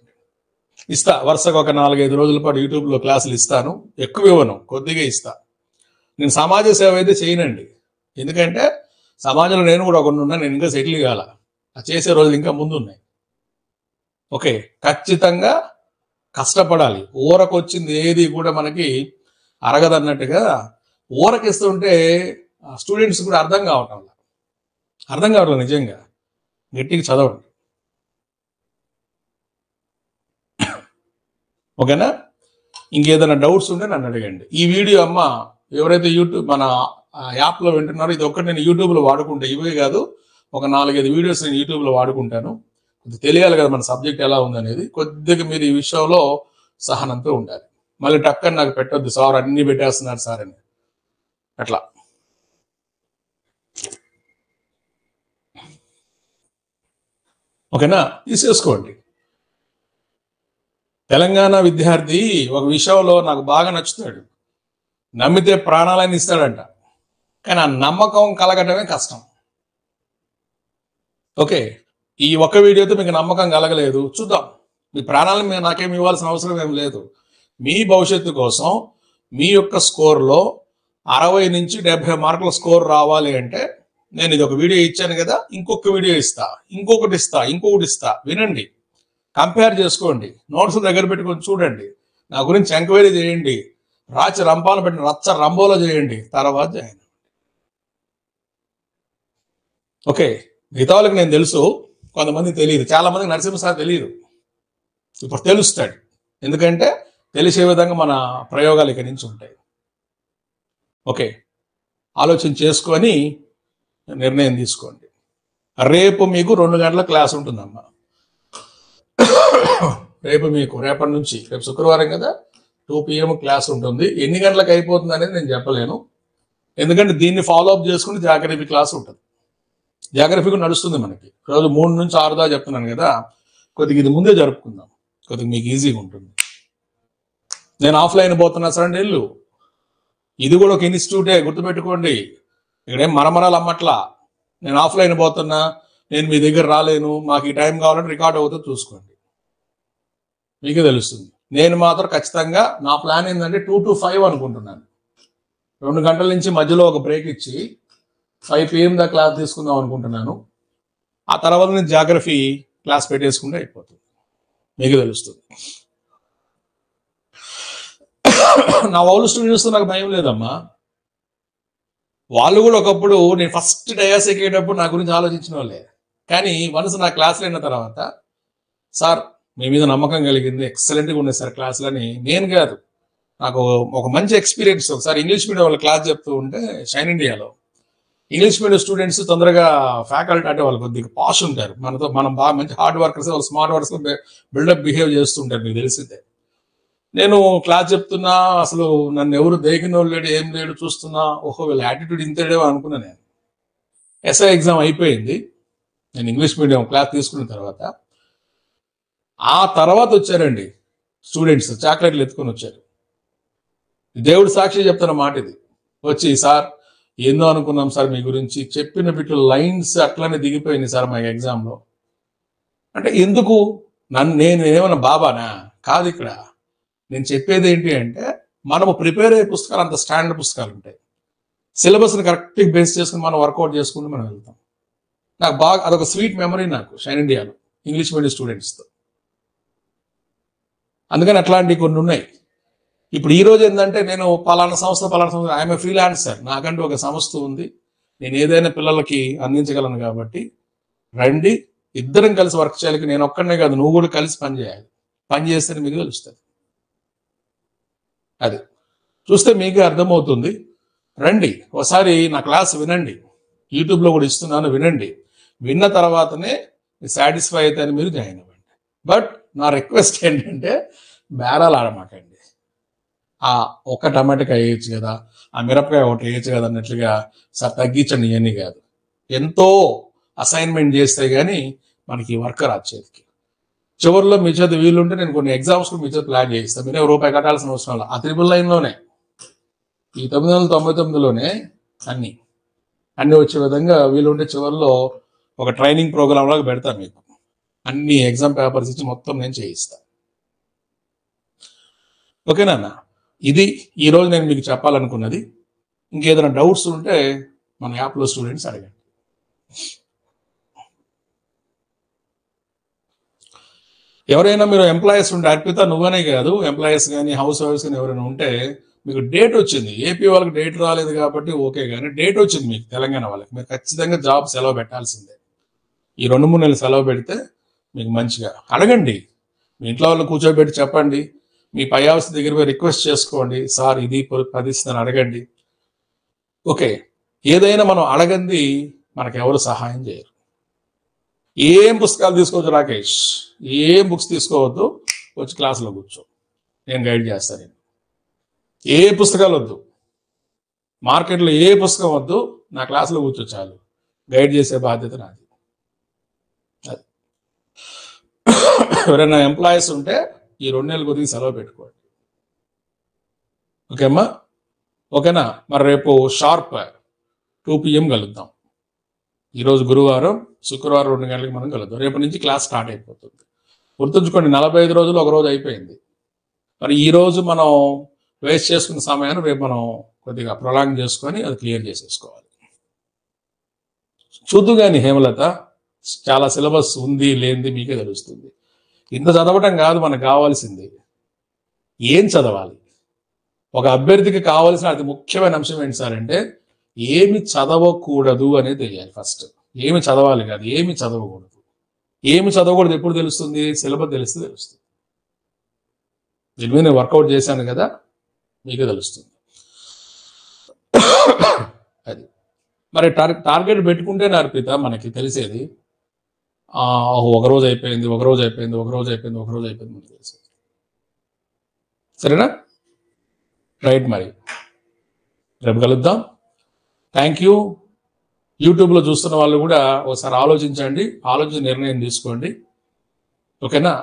ఇస్తా వరుసగా ఒక 4-5 రోజుల పాటు యూట్యూబ్లో క్లాసులు ఇస్తాను. ఎక్కువ ఇవ్వను, కొద్దిగా ఇస్తా. నేను సమాజ సేవ అయితే చేయనండి. ఎందుకంటే సమాజంలో నేను కూడా ఒకటి ఉన్నా, నేను ఇంకా సెటిల్ కాల. చేసే రోజులు ఇంకా ముందు ఉన్నాయి. ఓకే, ఖచ్చితంగా కష్టపడాలి. ఊరకొచ్చింది ఏది కూడా మనకి అరగదన్నట్టుగా ఊరకిస్తుంటే స్టూడెంట్స్ కూడా అర్థం కావటం నిజంగా. గట్టిగా చదవండి, ఓకేనా? ఇంకేదైనా డౌట్స్ ఉంటే నన్ను అడగండి. ఈ వీడియో అమ్మ ఎవరైతే యూట్యూబ్ మన యాప్లో వింటున్నారో, ఇది ఒక్కటి నేను యూట్యూబ్లో వాడుకుంటా. ఇవే కాదు, ఒక 4-5 వీడియోస్ నేను యూట్యూబ్లో వాడుకుంటాను. కొద్దిగా తెలియాలి కదా మన సబ్జెక్ట్ ఎలా ఉందనేది. కొద్దిగా మీరు ఈ విషయంలో సహనంతో ఉండాలి. మళ్ళీ టక్కని నాకు పెట్టొద్దు, సార్ అన్ని పెట్టేస్తున్నారు సార్ అని. అట్లా ఓకేనా? తీసేసుకోండి. తెలంగాణ విద్యార్థి ఒక విషయంలో నాకు బాగా నచ్చుతాడు. నమ్మితే ప్రాణాలని ఇస్తాడంట, కానీ ఆ నమ్మకం కలగటమే కష్టం. ఓకే, ఈ ఒక్క వీడియోతో మీకు నమ్మకం కలగలేదు, చూద్దాం. మీ ప్రాణాలను నాకేమి ఇవ్వాల్సిన అవసరం ఏం లేదు. మీ భవిష్యత్తు కోసం మీ యొక్క స్కోర్లో 60 నుంచి 70 మార్కుల స్కోర్ రావాలి అంటే నేను ఇది ఒక వీడియో ఇచ్చాను కదా, ఇంకొక వీడియో ఇస్తా, ఇంకొకటి ఇస్తా, వినండి, కంపేర్ చేసుకోండి, నోట్స్ దగ్గర పెట్టుకొని చూడండి, నా గురించి ఎంక్వైరీ చేయండి, రాచి రంపాలు పెట్టిన రచ్చ రంబోలో చేయండి, తర్వాత జాయిన్. ఓకే, మిగతా వాళ్ళకి నేను తెలుసు, కొంతమంది తెలియదు, చాలా మందికి నరసింహ సార్ తెలియదు, ఇప్పుడు తెలుస్తాడు. ఎందుకంటే తెలిసే విధంగా మన ప్రయోగాలు ఇక్కడి నుంచి ఉంటాయి. ఓకే, ఆలోచన చేసుకొని నిర్ణయం తీసుకోండి. రేపు మీకు 2 గంటల క్లాస్ ఉంటుందమ్మా. రేపటి నుంచి, రేపు శుక్రవారం కదా, 2 PM క్లాస్ ఉంటుంది. ఎన్ని గంటలకు అయిపోతుంది అనేది నేను చెప్పలేను, ఎందుకంటే దీన్ని ఫాలో అప్ చేసుకుని జాగ్రఫీ క్లాస్ ఉంటుంది. జాగ్రఫీ కూడా నడుస్తుంది మనకి, రోజు 3 నుంచి 6 దాకా చెప్తున్నాను కదా, కొద్దిగా ఇది ముందే జరుపుకుందాం, కొద్దిగా మీకు ఈజీగా ఉంటుంది. నేను ఆఫ్లైన్ పోతున్నా సార్ అంటే వెళ్ళు, ఇది కూడా ఒక ఇన్స్టిట్యూటే, గుర్తుపెట్టుకోండి. ఇక్కడేం మరమరాలు అమ్మట్లా. నేను ఆఫ్లైన్ పోతున్నా, నేను మీ దగ్గర రాలేను, మాకు ఈ టైం కావాలంటే రికార్డ్ అవుతుందో చూసుకోండి, మీకే తెలుస్తుంది. నేను మాత్రం ఖచ్చితంగా నా ప్లాన్ ఏంటంటే 2 to 5 అనుకుంటున్నాను. 2 గంటల నుంచి మధ్యలో ఒక బ్రేక్ ఇచ్చి 5 PM దాకా క్లాస్ తీసుకుందాం అనుకుంటున్నాను. ఆ తర్వాత నేను జాగ్రఫీ క్లాస్ పెట్టేసుకుంటే అయిపోతుంది, మీకు తెలుస్తుంది. నా వాళ్ళు స్టూడెంట్స్ నాకు భయం లేదమ్మా. వాళ్ళు కూడా ఒకప్పుడు నేను ఫస్ట్ డయాస్ ఎక్కేటప్పుడు నా గురించి ఆలోచించిన వాళ్ళే. కానీ వన్స్ నా క్లాసులు అయిన తర్వాత, సార్ మీ మీద నమ్మకం కలిగింది, ఎక్సలెంట్గా ఉన్నాయి సార్ క్లాసులని, నేను కాదు, నాకు ఒక మంచి ఎక్స్పీరియన్స్. ఒకసారి ఇంగ్లీష్ మీడియం వాళ్ళ క్లాస్ చెప్తూ ఉంటే, షైన్ ఇండియాలో ఇంగ్లీష్ మీడియం స్టూడెంట్స్ తొందరగా ఫ్యాకల్టీ అంటే వాళ్ళు కొద్దిగా పాష్ ఉంటారు, మనం బాగా మంచి హార్డ్ వర్కర్స్, వాళ్ళు స్మార్ట్ వర్కర్స్ బిల్డప్ బిహేవ్ చేస్తుంటారు, మీకు తెలిసిందే. నేను క్లాస్ చెప్తున్నా, అసలు నన్ను ఎవరు దేకిన లేడు, ఏం లేడు, చూస్తున్నా, ఓహో వీళ్ళ యాటిట్యూడ్ ఇంతేడేమో అనుకున్నా. నేను ఎస్ఐ ఎగ్జామ్ అయిపోయింది, నేను ఇంగ్లీష్ మీడియం క్లాస్ తీసుకున్న తర్వాత. ఆ తర్వాత వచ్చారండి స్టూడెంట్స్, చాక్లెట్లు ఎత్తుకొని వచ్చారు. దేవుడు సాక్షి చెప్తున్న మాట ఇది. వచ్చి, సార్ ఏందో అనుకున్నాం సార్ మీ గురించి, చెప్పిన బిట్లు లైన్స్ అట్లానే దిగిపోయింది సార్ మా ఎగ్జామ్లో. అంటే ఎందుకు నేను ఏమన్నా బాబానా కాదు. ఇక్కడ నేను చెప్పేది ఏంటి అంటే, మనము ప్రిపేర్ అయ్యే పుస్తకాలు అంత స్టాండర్డ్ పుస్తకాలు ఉంటాయి, సిలబస్ని కరెక్ట్గా బేస్ చేసుకుని మనం వర్కౌట్ చేసుకుంటూ మనం వెళ్తాం. నాకు బాగా అదొక స్వీట్ మెమరీ నాకు షైన్ ఇండియాలో ఇంగ్లీష్ మీడియం స్టూడెంట్స్తో. అందుకని అట్లాంటివి కొన్ని ఉన్నాయి. ఇప్పుడు ఈ రోజు ఏంటంటే, నేను పలానా సంస్థ ఐఎమ్ ఫ్రీలాన్సర్, నాకంటూ ఒక సంస్థ ఉంది, నేను ఏదైనా పిల్లలకి అందించగలను. కాబట్టి రండి, ఇద్దరం కలిసి వర్క్ చేయాలి. నేను ఒక్కడనే కాదు, నువ్వు కూడా కలిసి పని చేయాలి. పని చేస్తేనే మీకు తెలుస్తుంది. అది చూస్తే మీకే అర్థమవుతుంది. రండి, ఒకసారి నా క్లాస్ వినండి, యూట్యూబ్లో కూడా ఇస్తున్నాను, వినండి. విన్న తర్వాతనే సాటిస్ఫై అయితే అని మీరు జాయిన్ అవ్వండి. బట్ నా రిక్వెస్ట్ ఏంటంటే, బేరాలు ఆడమాకండి. ఒక టమాటాకాయ వేయచ్చు కదా, ఆ మిరపకాయ ఒకటి వేయచ్చు కదా అన్నట్లుగా సార్ తగ్గించండి ఇవన్నీ కాదు. ఎంతో అసైన్మెంట్ చేస్తే కానీ మనకి వర్క్ రాదు చేతికి. చివరిలో మీ చేతి వీలుంటే నేను కొన్ని ఎగ్జామ్స్ కూడా మీ చేతి ప్లాన్ చేయిస్తాను. మీరే రూపాయి కట్టాల్సిన అవసరం లేదు. ఆ 999లోనే, ఈ 999లోనే అన్ని వచ్చే విధంగా వీలుంటే చివరిలో ఒక ట్రైనింగ్ ప్రోగ్రామ్ లాగా పెడతాను మీకు. అన్ని ఎగ్జామ్ పేపర్స్ ఇచ్చి మొత్తం నేను చేయిస్తాను. ఓకేనా? ఇది ఈరోజు నేను మీకు చెప్పాలనుకున్నది. ఇంకేదైనా డౌట్స్ ఉంటే మన యాప్లో స్టూడెంట్స్ అడగండి. ఎవరైనా మీరు ఎంప్లాయీస్ ఉంటే, అర్పిత నువ్వనే కాదు, ఎంప్లాయీస్ కానీ హౌస్ వైఫ్స్ కానీ ఎవరైనా ఉంటే, మీకు డేట్ వచ్చింది, ఏపీ వాళ్ళకి డేట్ రాలేదు కాబట్టి ఓకే, కానీ డేట్ వచ్చింది మీకు తెలంగాణ వాళ్ళకి, మీరు ఖచ్చితంగా జాబ్ సెలవు పెట్టాల్సిందే. ఈ 2-3 నెలలు సెలవు పెడితే మీకు మంచిగా అడగండి. మీ ఇంట్లో వాళ్ళు కూర్చోబెట్టి చెప్పండి. మీ పై ఆఫీస్ దగ్గర పోయి రిక్వెస్ట్ చేసుకోండి, సార్ ఇది పరిస్థితి అడగండి. ఓకే, ఏదైనా మనం అడగంది మనకు ఎవరు సహాయం చేయరు. ఏం పుస్తకాలు తీసుకోవద్దు రాకేష్, ఏం బుక్స్ తీసుకోవద్దు, వచ్చి క్లాసులో కూర్చో, నేను గైడ్ చేస్తాను. నేను ఏ పుస్తకాలు వద్దు, మార్కెట్లో ఏ పుస్తకం వద్దు, నా క్లాసులో కూర్చో చాలు, గైడ్ చేసే బాధ్యత నాది. అది ఎవరైనా ఎంప్లాయీస్ ఉంటే ఈ 2 నెలల కొద్దిగా సెలవు పెట్టుకోండి. ఓకే అమ్మా? ఓకేనా? మరి రేపు షార్ప్ 2 PM కలుద్దాం. ఈరోజు గురువారం, శుక్రవారం 2 గంటలకి మనం కలుద్దాం. రేపు నుంచి క్లాస్ స్టార్ట్ అయిపోతుంది. గుర్తుంచుకోండి, 45 రోజులు ఒక రోజు అయిపోయింది. మరి ఈ రోజు మనం వేస్ట్ చేసుకున్న సమయాన్ని రేపు మనం కొద్దిగా ప్రొలాంగ్ చేసుకొని అది క్లియర్ చేసేసుకోవాలి. చూద్దు కానీ హేమలత, చాలా సిలబస్ ఉంది లేనిది మీకే తెలుస్తుంది. ఇంత చదవటం కాదు మనకు కావాల్సింది, ఏం చదవాలి. ఒక అభ్యర్థికి కావాల్సిన అతి ముఖ్యమైన అంశం ఏంటి సార్ అంటే ఏమి చదవకూడదు అనేది తెలియాలి. ఫస్ట్ ఏమి చదవాలి కాదు, ఏమి చదవకూడదు. ఏమి చదవకూడదు ఎప్పుడు తెలుస్తుంది? సిలబస్ తెలిస్తే తెలుస్తుంది. దీని మీద నేను వర్కౌట్ చేశాను కదా, మీకే తెలుస్తుంది. అది మరి టార్గెట్ పెట్టుకుంటే అర్పిత మనకి తెలిసేది ఒకరోజు అయిపోయింది, ఒకరోజు అయిపోయింది, ఒకరోజు అయిపోయింది, ఒకరోజు అయిపోయింది మనకి తెలిసేది. సరేనా? రైట్, మరి రేపు కలుద్దాం. Thank you. యూట్యూబ్లో చూస్తున్న వాళ్ళు కూడా ఒకసారి ఆలోచించండి, ఆలోచించి నిర్ణయం తీసుకోండి. ఓకేనా?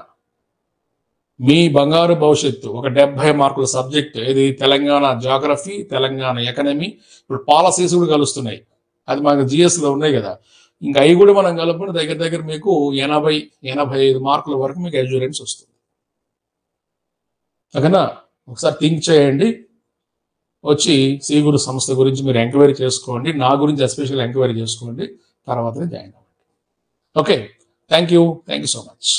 మీ బంగారు భవిష్యత్తు ఒక 70 మార్కుల సబ్జెక్ట్ ఇది తెలంగాణ జాగ్రఫీ, తెలంగాణ ఎకనమీ, ఇప్పుడు పాలసీస్ కూడా కలుస్తున్నాయి. అది మనకు జిఎస్లో ఉన్నాయి కదా, ఇంకా అవి కూడా మనం కలుపుకుంటే దగ్గర దగ్గర మీకు 80-85 మార్కుల వరకు మీకు అష్యూరెన్స్ వస్తుంది. ఓకేనా? ఒకసారి థింక్ చేయండి. వచ్చి సి గురు సంస్థ గురించి మీరు ఎంక్వైరీ చేసుకోండి, నా గురించి ఎస్పెషల్ ఎంక్వైరీ చేసుకోండి, తర్వాతనే జాయిన్ అవ్వండి. Okay, thank you so much.